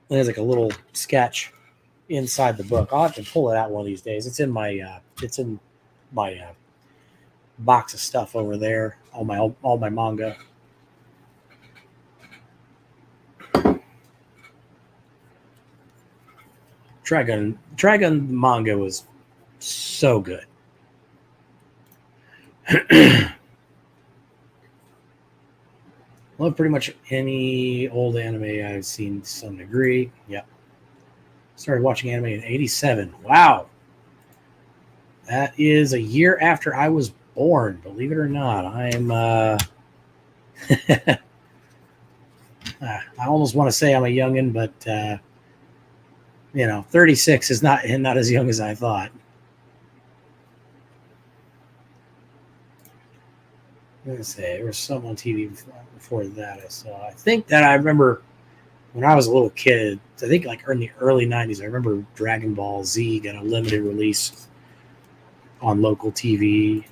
There's like a little sketch inside the book. I'll have to pull it out one of these days. It's in my box of stuff over there. All my manga. Trigun manga was so good. Love pretty much any old anime I've seen to some degree. Yep. Started watching anime in '87. Wow. That is a year after I was born, believe it or not. I'm I almost want to say I'm a youngin', but 36 is not as young as I thought. Let's see, there was some on TV before that I saw. I think that I remember when I was a little kid, I think like in the early 90s, I remember Dragon Ball Z got a limited release on local TV.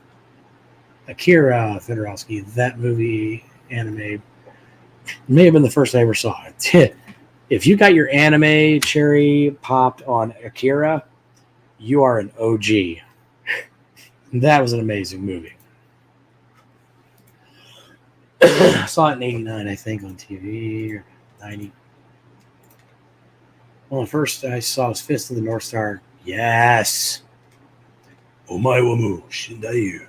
Akira Fedorovsky, that movie anime may have been the first I ever saw. If you got your anime cherry popped on Akira, you are an OG. That was an amazing movie. I saw it in '89, I think, on TV, or '90. Well, the first I saw was Fist of the North Star. Yes. Omae wa mu shindayu.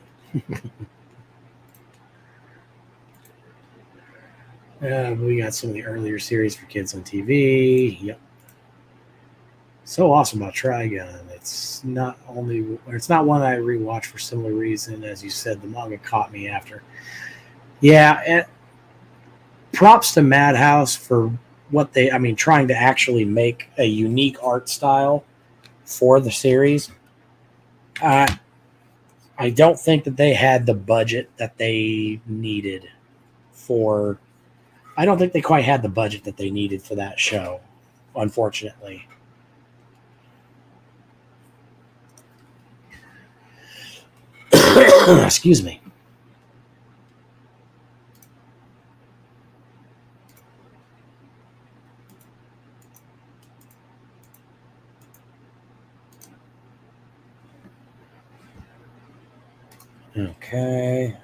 We got some of the earlier series for kids on TV. Yep. So awesome about Trigun. It's not one I rewatch for similar reason. As you said, the manga caught me after. Yeah, and props to Madhouse for trying to actually make a unique art style for the series. I don't think that they had the budget that they needed for. I don't think they quite had the budget that they needed for that show, unfortunately. Excuse me. Okay.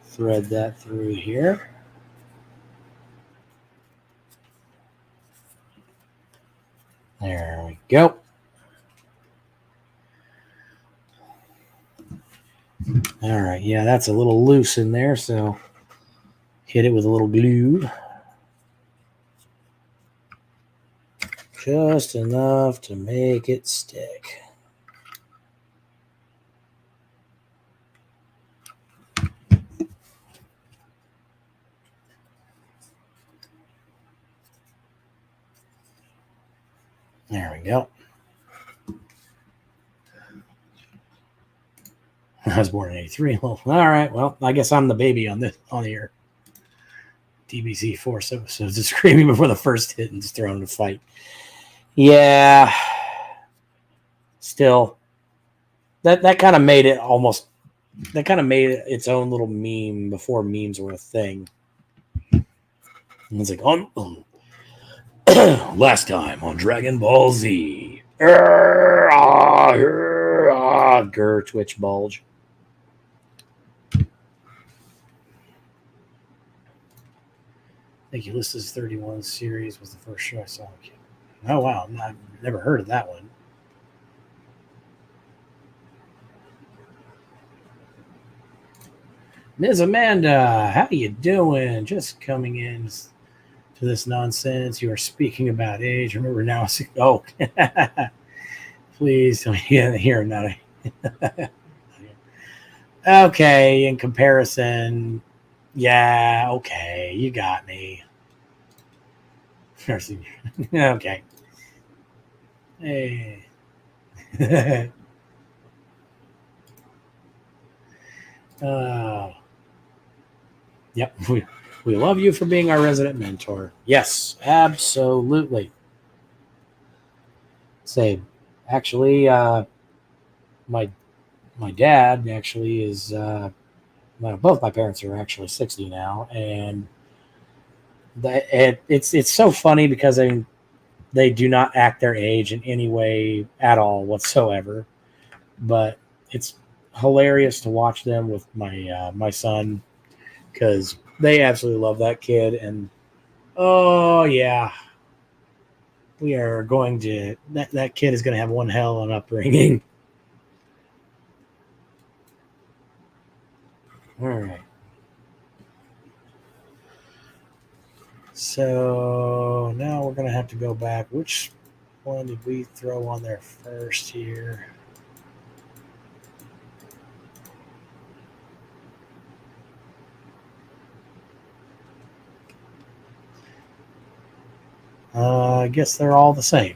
Thread that through here. There we go. All right. Yeah, that's a little loose in there, so hit it with a little glue. Just enough to make it stick. There we go. I was born in '83. Well, all right. Well, I guess I'm the baby on here. DBZ 4 episodes of screaming before the first hit and just throwing in a fight. Yeah. Still, that kind of made it almost. That kind of made it its own little meme before memes were a thing. And it's like last time on Dragon Ball Z. Grr, twitch bulge. Thank you. Ulysses 31 series was the first show I saw. Oh, wow. I've never heard of that one. Ms. Amanda, how you doing? Just coming in to this nonsense. You are speaking about age. Remember now. Oh, please don't hear not. Okay, in comparison, yeah, okay, you got me. Okay. Hey. uh, yep. We love you for being our resident mentor. Yes, absolutely. Same. Actually, my my dad actually is. Well, both my parents are actually 60 now, and it's so funny because they do not act their age in any way at all whatsoever. But it's hilarious to watch them with my son because they absolutely love that kid, and oh yeah, we are going to that kid is going to have one hell of an upbringing. All right. So now we're going to have to go back. Which one did we throw on there first here? I guess they're all the same.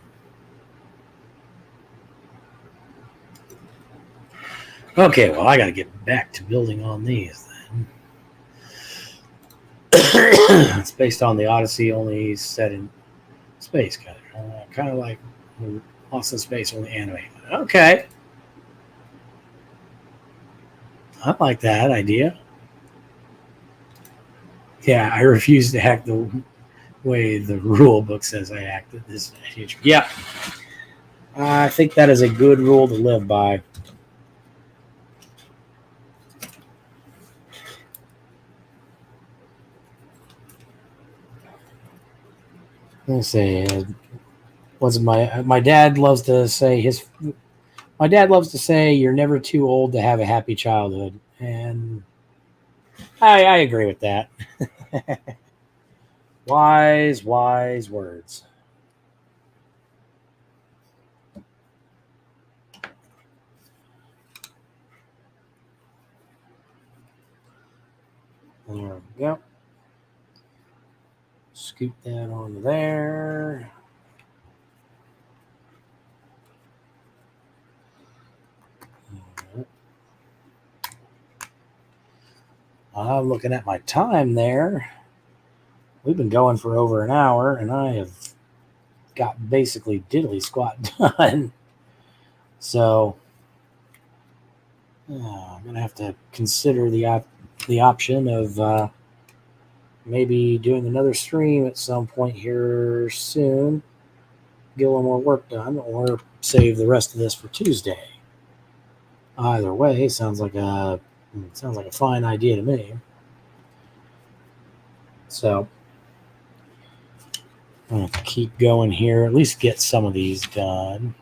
Okay, well, I got to get back to building on these then. It's based on the Odyssey, only set in space, kind of like Lost in Space, only anime. Okay, I like that idea. Yeah, I refuse to act the way the rule book says I act at this age. Yeah, I think that is a good rule to live by. Let's see. What's my dad loves to say his my dad loves to say you're never too old to have a happy childhood, and I agree with that. Wise words. There we go. Scoop that onto there. I'm looking at my time there. We've been going for over an hour, and I have got basically diddly squat done. So I'm gonna have to consider the option of maybe doing another stream at some point here soon. Get a little more work done, or save the rest of this for Tuesday. Either way, sounds like a fine idea to me. So I'm gonna keep going here. At least get some of these done.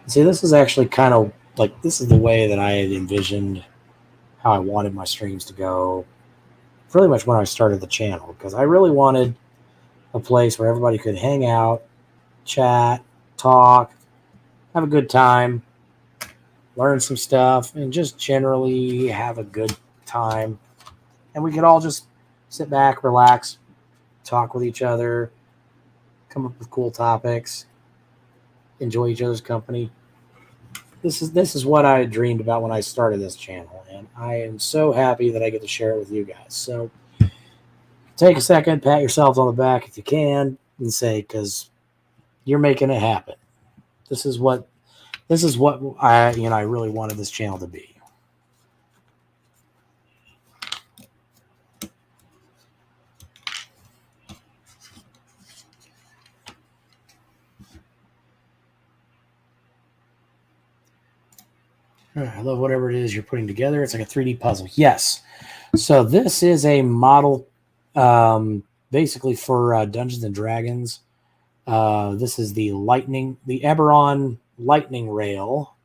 See, this is actually kind of like this is the way that I had envisioned how I wanted my streams to go. Pretty much when I started the channel, because I really wanted a place where everybody could hang out, chat, talk, have a good time, learn some stuff, and just generally have a good time. And we could all just sit back, relax, talk with each other, come up with cool topics, enjoy each other's company. This is what I dreamed about when I started this channel, and I am so happy that I get to share it with you guys. So take a second, pat yourselves on the back if you can, and say, because you're making it happen. This is what I really wanted this channel to be. I love whatever it is you're putting together. It's like a 3D puzzle. Yes. So this is a model, basically for Dungeons and Dragons. This is the Eberron lightning rail,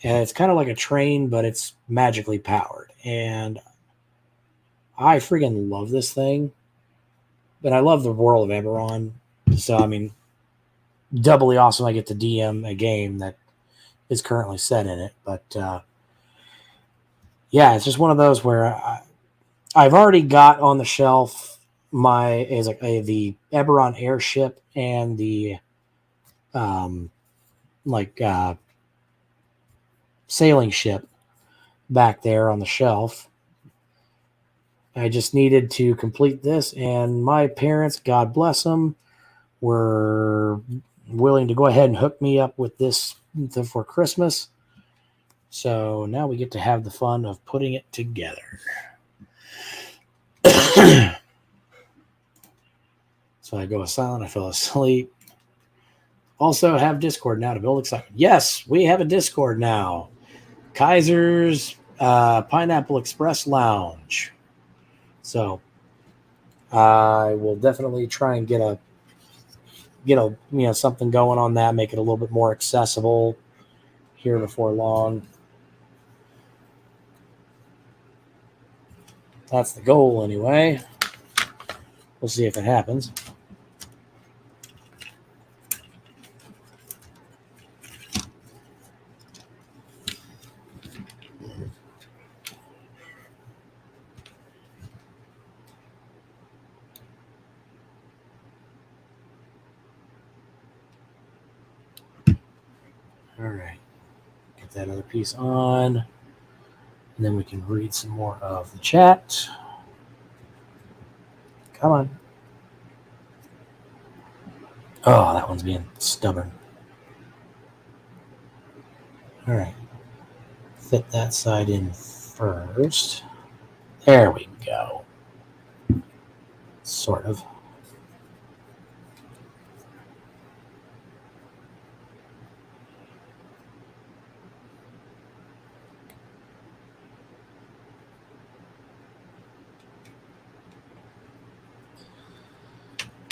and it's kind of like a train, but it's magically powered. And I freaking love this thing. But I love the world of Eberron. So I mean, doubly awesome. I get to DM a game that is currently set in it. But yeah, it's just one of those where I've already got on the shelf the Eberron airship and the like sailing ship back there on the shelf. I just needed to complete this, and my parents, God bless them, were willing to go ahead and hook me up with this for Christmas. So now we get to have the fun of putting it together. So I go silent, I fell asleep. Also have Discord now to build excitement. Yes, we have a Discord now. Kaiser's Pineapple Express Lounge. So I will definitely try and get something going on that, make it a little bit more accessible here before long. That's the goal anyway. We'll see if it happens. All right. Get that other piece on. And then we can read some more of the chat. Come on. Oh, that one's being stubborn. All right. Fit that side in first. There we go. Sort of.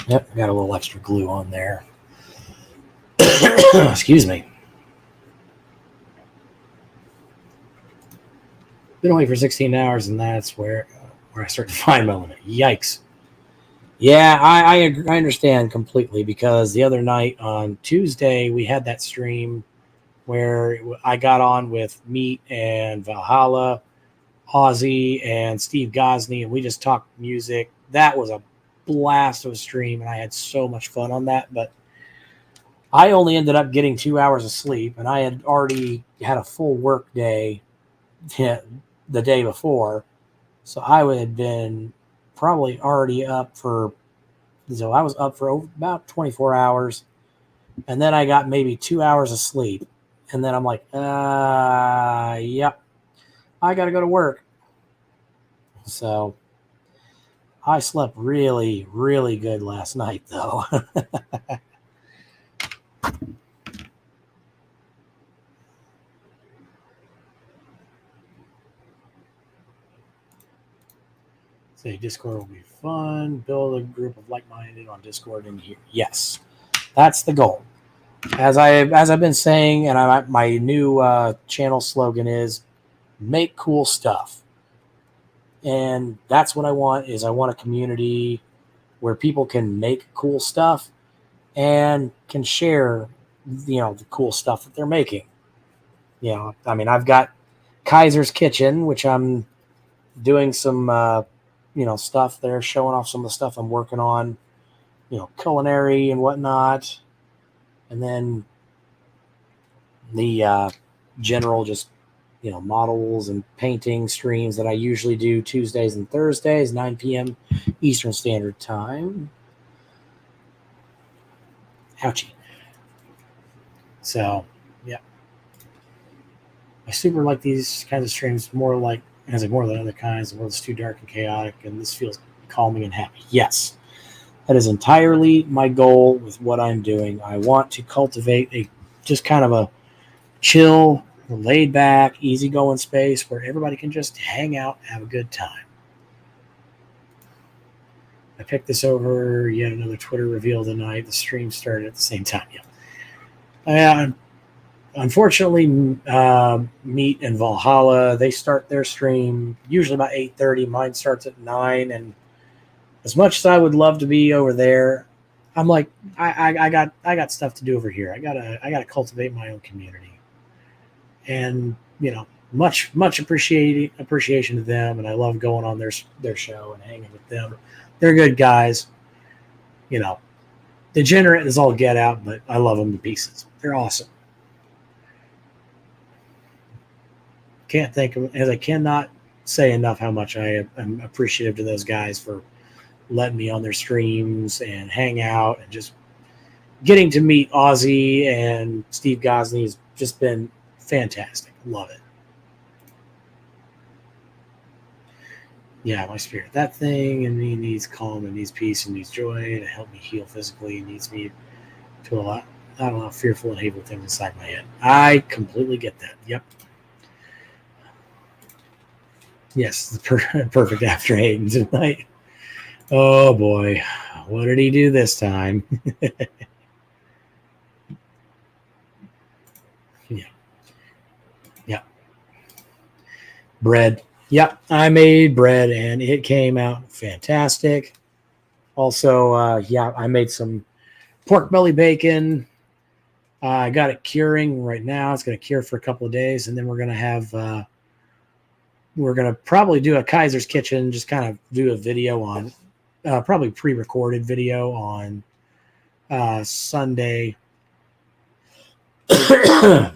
Yep, got a little extra glue on there. Excuse me. Been away for 16 hours, and that's where I start to find my limit. Yikes. Yeah, I understand completely, because the other night on Tuesday we had that stream where I got on with Meat and Valhalla, Ozzy, and Steve Gosney, and we just talked music. That was a blast of a stream, and I had so much fun on that. But I only ended up getting 2 hours of sleep, and I had already had a full work day the day before. So I would have been probably already up for, so I was up for about 24 hours. And then I got maybe 2 hours of sleep. And then I'm like, yep, I got to go to work. So I slept really, really good last night, though. Say Discord will be fun. Build a group of like-minded on Discord in here. Yes, that's the goal. As I've been saying, and my new channel slogan is "Make cool stuff," and that's what I want. I want a community where people can make cool stuff and can share, the cool stuff that they're making. I mean, I've got Kaiser's Kitchen, which I'm doing some, stuff there, showing off some of the stuff I'm working on, culinary and whatnot. And then the general just, models and painting streams that I usually do Tuesdays and Thursdays, 9 p.m. Eastern Standard Time. Ouchie. So, yeah. I super like these kinds of streams more than other kinds. The world's too dark and chaotic, and this feels calming and happy. Yes, that is entirely my goal with what I'm doing. I want to cultivate just kind of chill, laid back, easygoing space where everybody can just hang out, have a good time. I picked this over yet another Twitter reveal tonight. The stream started at the same time. Yeah. Unfortunately, Meat and Valhalla, they start their stream usually about 8:30. Mine starts at 9. And as much as I would love to be over there, I'm like, I got stuff to do over here. I gotta cultivate my own community. And much appreciation to them, and I love going on their show and hanging with them. They're good guys. You know, degenerate as all get out, but I love them to pieces. They're awesome. Can't think of as I cannot say enough how much I am appreciative to those guys for letting me on their streams and hang out, and just getting to meet Ozzy and Steve Gosney has just been fantastic. Love it. Yeah, my spirit. That thing in me needs calm and needs peace and needs joy to help me heal physically. It needs me to not allow fearful and hateful things inside my head. I completely get that. Yep. Yes, the perfect after Hayden tonight. Oh boy, what did he do this time? Yeah. Bread. Yep, I made bread and it came out fantastic. Also, I made some pork belly bacon. I got it curing right now. It's going to cure for a couple of days, and then we're going to have we're going to probably do a Kaiser's Kitchen, just kind of do a video on, probably pre-recorded video on Sunday. And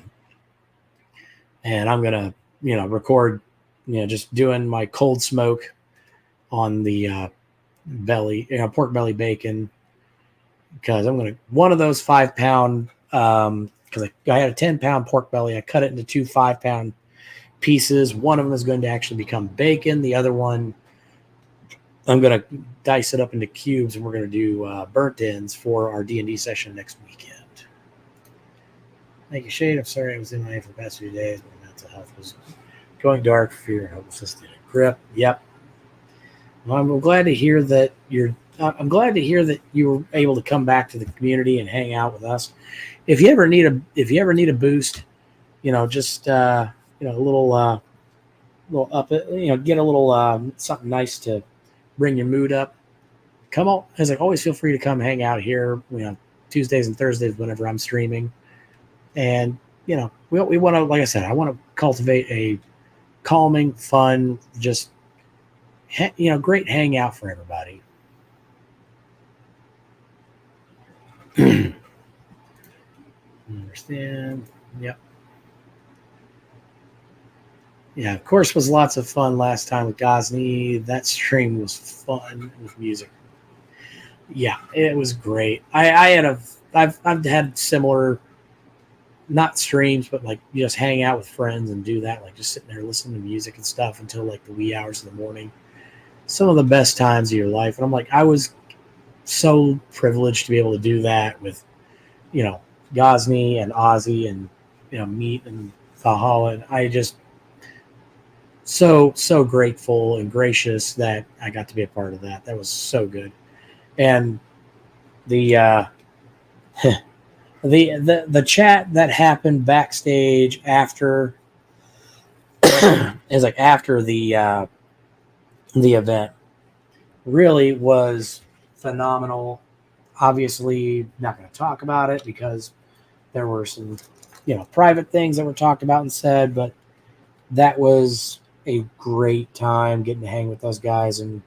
I'm going to, record, just doing my cold smoke on the pork belly bacon, because I'm going to, one of those 5-pound, because I had a 10-pound pork belly. I cut it into 2 5-pound pieces. One of them is going to actually become bacon. The other one, I'm going to dice it up into cubes, and we're going to do burnt ends for our D&D session next weekend. Thank you, Shade. I'm sorry I was in my for the past few days, but my mental health was going dark. Fear and hopelessness did a grip. Yep. Well, I'm glad to hear that I'm glad to hear that you were able to come back to the community and hang out with us. If you ever need a boost, just a little up, get a little something nice to bring your mood up. Come on, as always, feel free to come hang out here. Tuesdays and Thursdays whenever I'm streaming, and we want to, like I said, I want to cultivate a calming, fun, just great hangout for everybody. Understand? Yep. Yeah, of course, was lots of fun last time with Gosney. That stream was fun with music. Yeah, it was great. I've had similar, not streams, but just hang out with friends and do that, just sitting there listening to music and stuff until the wee hours of the morning. Some of the best times of your life. And I was so privileged to be able to do that with, Gosney and Ozzy and, Meat and Valhalla. And I just so grateful and gracious that I got to be a part of that. That was so good. And the the chat that happened backstage after is after the event really was phenomenal. Obviously, not going to talk about it because there were some private things that were talked about and said, but that was a great time getting to hang with those guys. And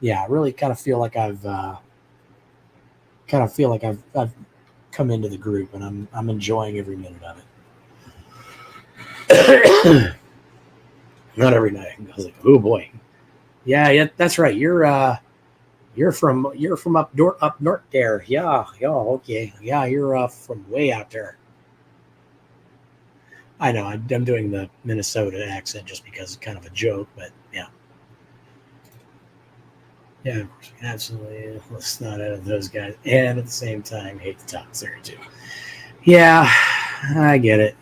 I really kind of feel like I've come into the group, and I'm enjoying every minute of it. Not every night. I was oh boy, yeah, that's right. You're from up north there. Yeah, okay. Yeah, you're from way out there. I know. I'm doing the Minnesota accent just because it's kind of a joke, but yeah. Yeah, of course, absolutely. Let's not out of those guys, and at the same time, hate the top there too. Yeah, I get it.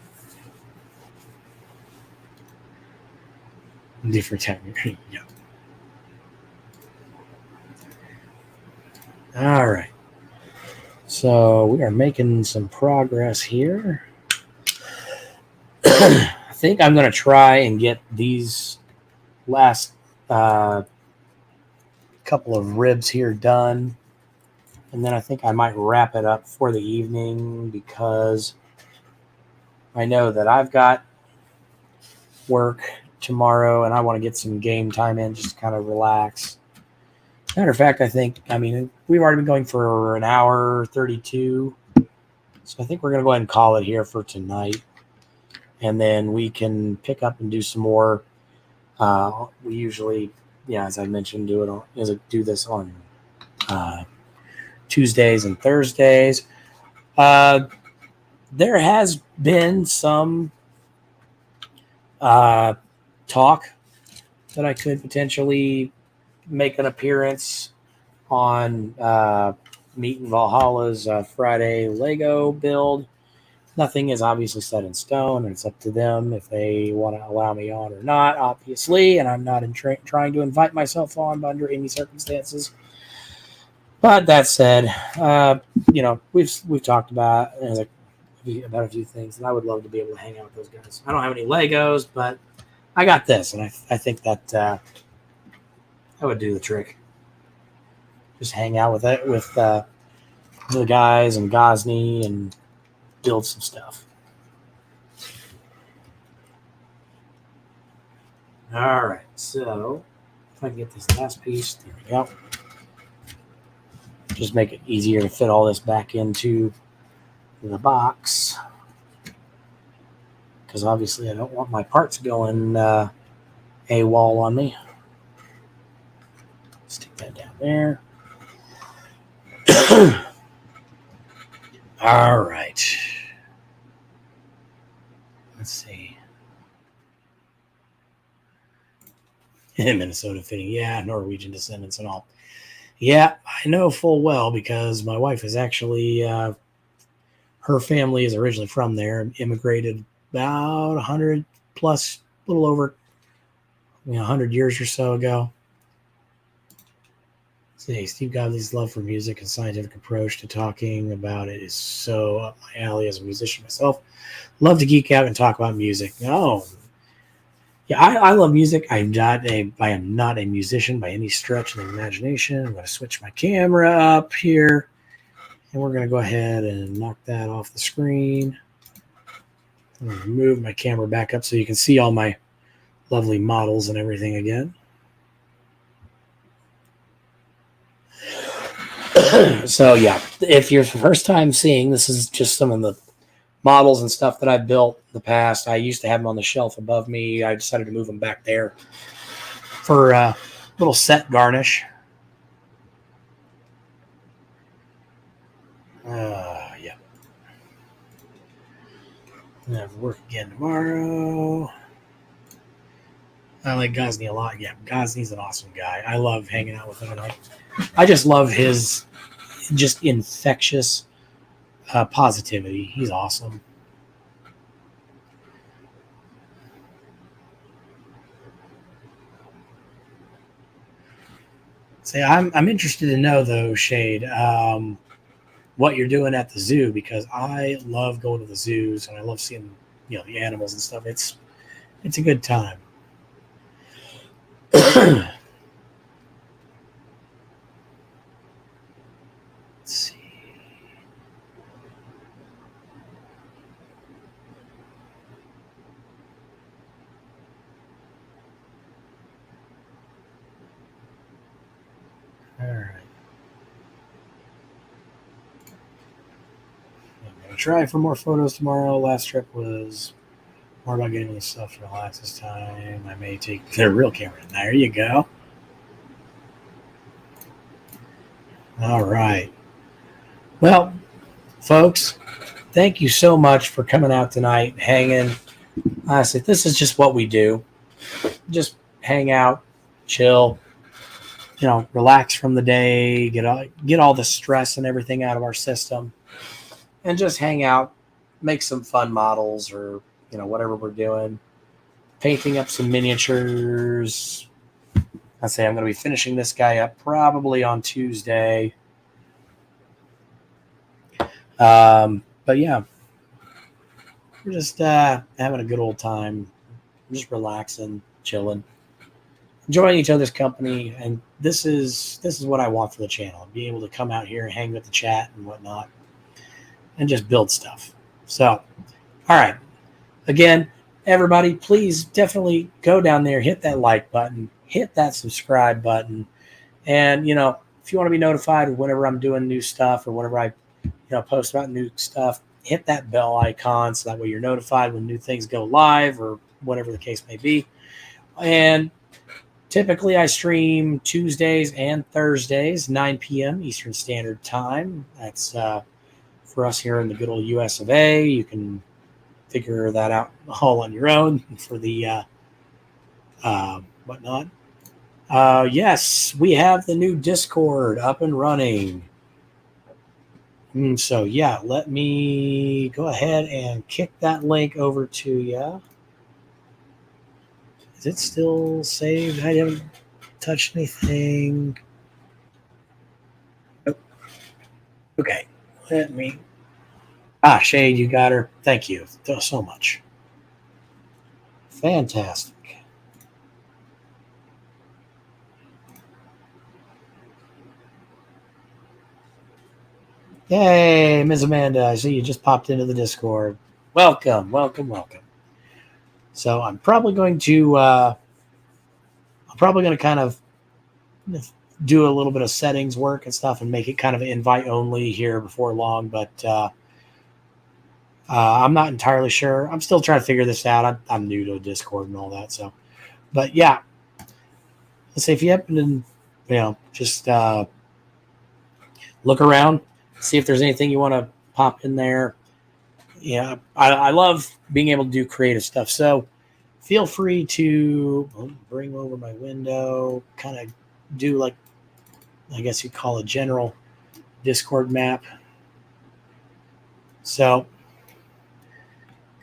Different time. Yeah. All right. So we are making some progress here. I think I'm going to try and get these last couple of ribs here done. And then I think I might wrap it up for the evening because I know that I've got work tomorrow and I want to get some game time in, just kind of relax. Matter of fact, I mean, we've already been going for an hour 32. So I think we're going to go ahead and call it here for tonight. And then we can pick up and do some more. We usually, as I mentioned, do this on Tuesdays and Thursdays. There has been some talk that I could potentially make an appearance on Meat and Valhalla's Friday Lego build. Nothing is obviously set in stone, and it's up to them if they want to allow me on or not, obviously. And I'm not trying to invite myself on under any circumstances. But that said, we've talked about a few things, and I would love to be able to hang out with those guys. I don't have any Legos, but I got this, and I think that that would do the trick. Just hang out with the guys and Gosney and build some stuff. All right, so if I can get this last piece, there we go. Just make it easier to fit all this back into the box, because obviously I don't want my parts going AWOL on me. Stick that down there. All right. Let's see. Minnesota fitting. Yeah, Norwegian descendants and all. Yeah, I know full well because my wife is actually, her family is originally from there, immigrated about 100 plus, a little over 100 years or so ago. See, Steve Godley's love for music and scientific approach to talking about it is so up my alley as a musician myself. Love to geek out and talk about music. Oh, yeah, I love music. I am not a musician by any stretch of the imagination. I'm going to switch my camera up here, and we're going to go ahead and knock that off the screen. I'm going to move my camera back up so you can see all my lovely models and everything again. So yeah, if you're the first time seeing, this is just some of the models and stuff that I've built in the past. I used to have them on the shelf above me. I decided to move them back there for a little set garnish. Yeah. I have work again tomorrow. I like Gosney a lot. Yeah, Gosney's an awesome guy. I love hanging out with him, and I just love his just infectious positivity. He's awesome. Say, I'm interested to know though, Shade, what you're doing at the zoo, because I love going to the zoos and I love seeing the animals and stuff. It's a good time. Let's see. All right. I'm going to try for more photos tomorrow. Last trip was more about getting the stuff to relax this time. I may take their real camera. There you go. All right. Well, folks, thank you so much for coming out tonight, hanging. Honestly, this is just what we do. Just hang out, chill, relax from the day, get all the stress and everything out of our system, and just hang out, make some fun models or whatever we're doing. painting up some miniatures. I say I'm going to be finishing this guy up probably on Tuesday. But yeah, we're just having a good old time, just relaxing, chilling, enjoying each other's company, and this is what I want for the channel: be able to come out here and hang with the chat and whatnot, and just build stuff. So, all right, again, everybody, please definitely go down there, hit that like button, hit that subscribe button, and if you want to be notified whenever I'm doing new stuff or whenever I post about new stuff, hit that bell icon so that way you're notified when new things go live or whatever the case may be. And typically I stream Tuesdays and Thursdays, 9 p.m. Eastern Standard Time. That's for us here in the good old US of A. You can figure that out all on your own for the whatnot. Yes, we have the new Discord up and running. So yeah, let me go ahead and kick that link over to you. Is it still saved? I haven't touched anything. Nope. Okay, let me. Shade, you got her. Thank you so much. Fantastic. Yay, Ms. Amanda. I see you just popped into the Discord. Welcome, welcome, welcome. So I'm probably going to kind of do a little bit of settings work and stuff and make it kind of invite only here before long, but I'm not entirely sure. I'm still trying to figure this out. I'm new to Discord and all that. So, but yeah, let's say if you happen to, just look around, see if there's anything you want to pop in there. Yeah, I love being able to do creative stuff. So feel free to bring over my window, kind of do like, I guess you'd call a general Discord map. So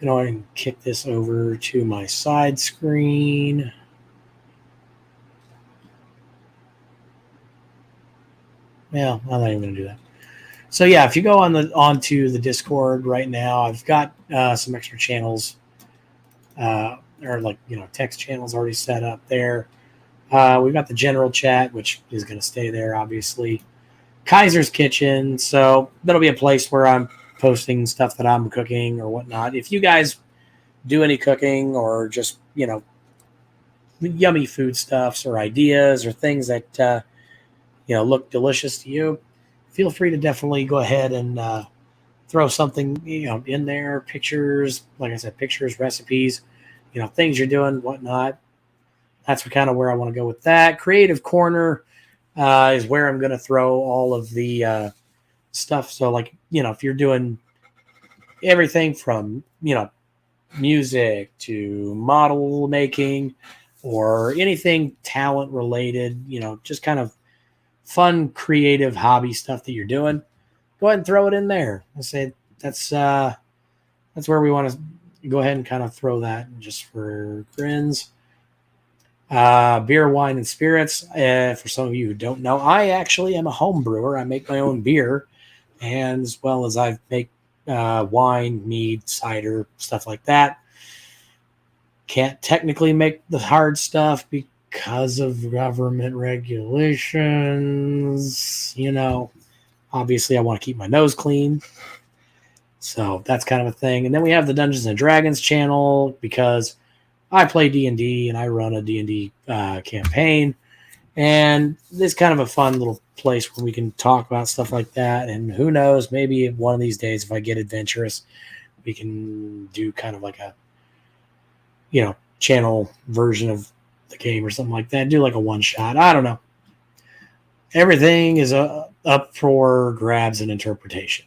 I'm going to kick this over to my side screen. Yeah, I'm not even going to do that. So yeah, if you go onto the Discord right now, I've got some extra channels, or text channels already set up there. We've got the general chat, which is going to stay there, obviously. Kaiser's Kitchen, so that'll be a place where I'm posting stuff that I'm cooking or whatnot. If you guys do any cooking or just yummy food stuffs or ideas or things that look delicious to you, feel free to definitely go ahead and throw something in there. Pictures, like I said, pictures, recipes, things you're doing, whatnot. That's kind of where I want to go with that. Creative Corner is where I'm going to throw all of the stuff. So if you're doing everything from music to model making or anything talent related, just kind of fun, creative hobby stuff that you're doing, go ahead and throw it in there. I say that's where we want to go ahead and kind of throw that just for grins. Beer, wine, and spirits. For some of you who don't know, I actually am a home brewer. I make my own beer, and as well as I make wine, mead, cider, stuff like that. Can't technically make the hard stuff because of government regulations. Obviously I want to keep my nose clean. So that's kind of a thing. And then we have the Dungeons and Dragons channel because I play D&D and I run a D&D campaign. And this is kind of a fun little place where we can talk about stuff like that. And who knows, maybe one of these days, if I get adventurous, we can do kind of like a, channel version of the game or something like that. Do like a one shot. I don't know. Everything is up for grabs and interpretation.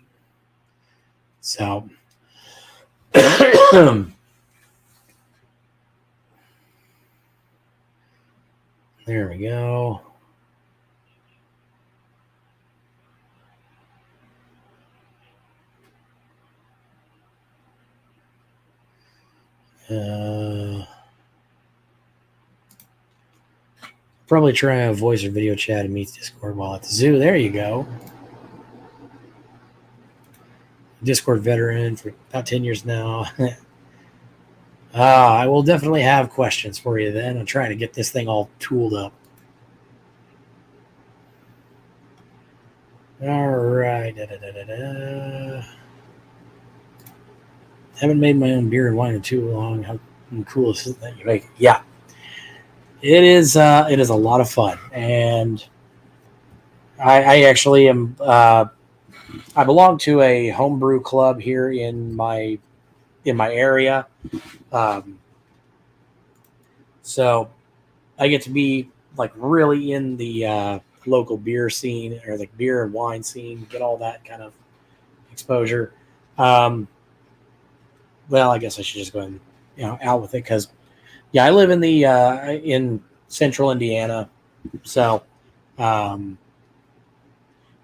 So there we go. Probably try a voice or video chat and meet Discord while at the zoo. There you go. Discord veteran for about 10 years now. I will definitely have questions for you then. I'm trying to get this thing all tooled up. All right. Haven't made my own beer and wine in too long. How cool is it that you make it? Yeah. It is a lot of fun. And I actually am I belong to a homebrew club here in my area. Um, so I get to be like really in the local beer scene or the beer and wine scene, get all that kind of exposure. Um, well, I guess I should just go ahead and out with it because yeah, I live in the in central Indiana, so um,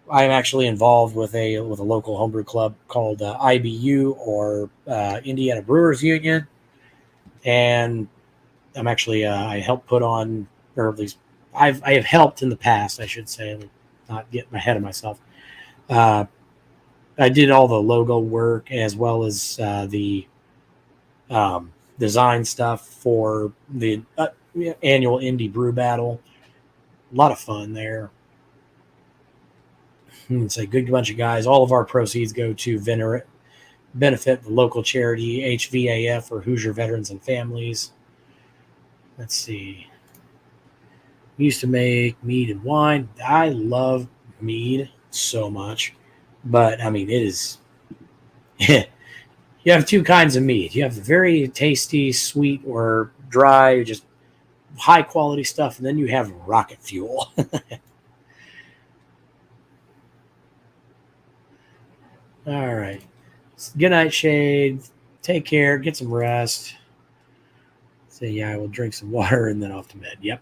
I'm actually involved with a local homebrew club called IBU or Indiana Brewers Union, and I'm actually I help put on, or at least I have helped in the past, I should say, not get ahead of myself. Uh, I did all the logo work as well as the design stuff for the annual Indie Brew Battle. A lot of fun there. It's a good bunch of guys. All of our proceeds go to benefit the local charity HVAF or Hoosier Veterans and Families. Let's see. We used to make mead and wine. I love mead so much, but I mean, it is. You have two kinds of mead. You have the very tasty, sweet, or dry, just high quality stuff, and then you have rocket fuel. All right. Good night, Shade. Take care. Get some rest. Say, yeah, I will drink some water and then off to bed. Yep.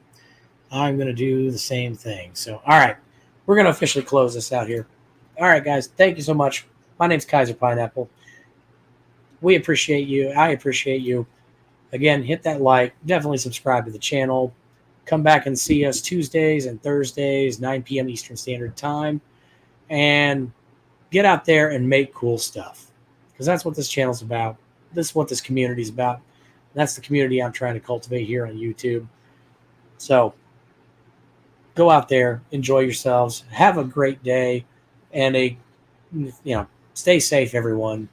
I'm going to do the same thing. So, all right. We're going to officially close this out here. All right, guys. Thank you so much. My name's Kaiser Pineapple. We appreciate you. I appreciate you. Again, hit that like. Definitely subscribe to the channel. Come back and see us Tuesdays and Thursdays, 9 p.m. Eastern Standard Time. And get out there and make cool stuff. Because that's what this channel's about. This is what this community is about. That's the community I'm trying to cultivate here on YouTube. So go out there, enjoy yourselves, have a great day, and stay safe, everyone.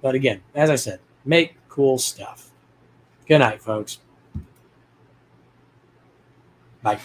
But again, as I said, make cool stuff. Good night, folks. Bye.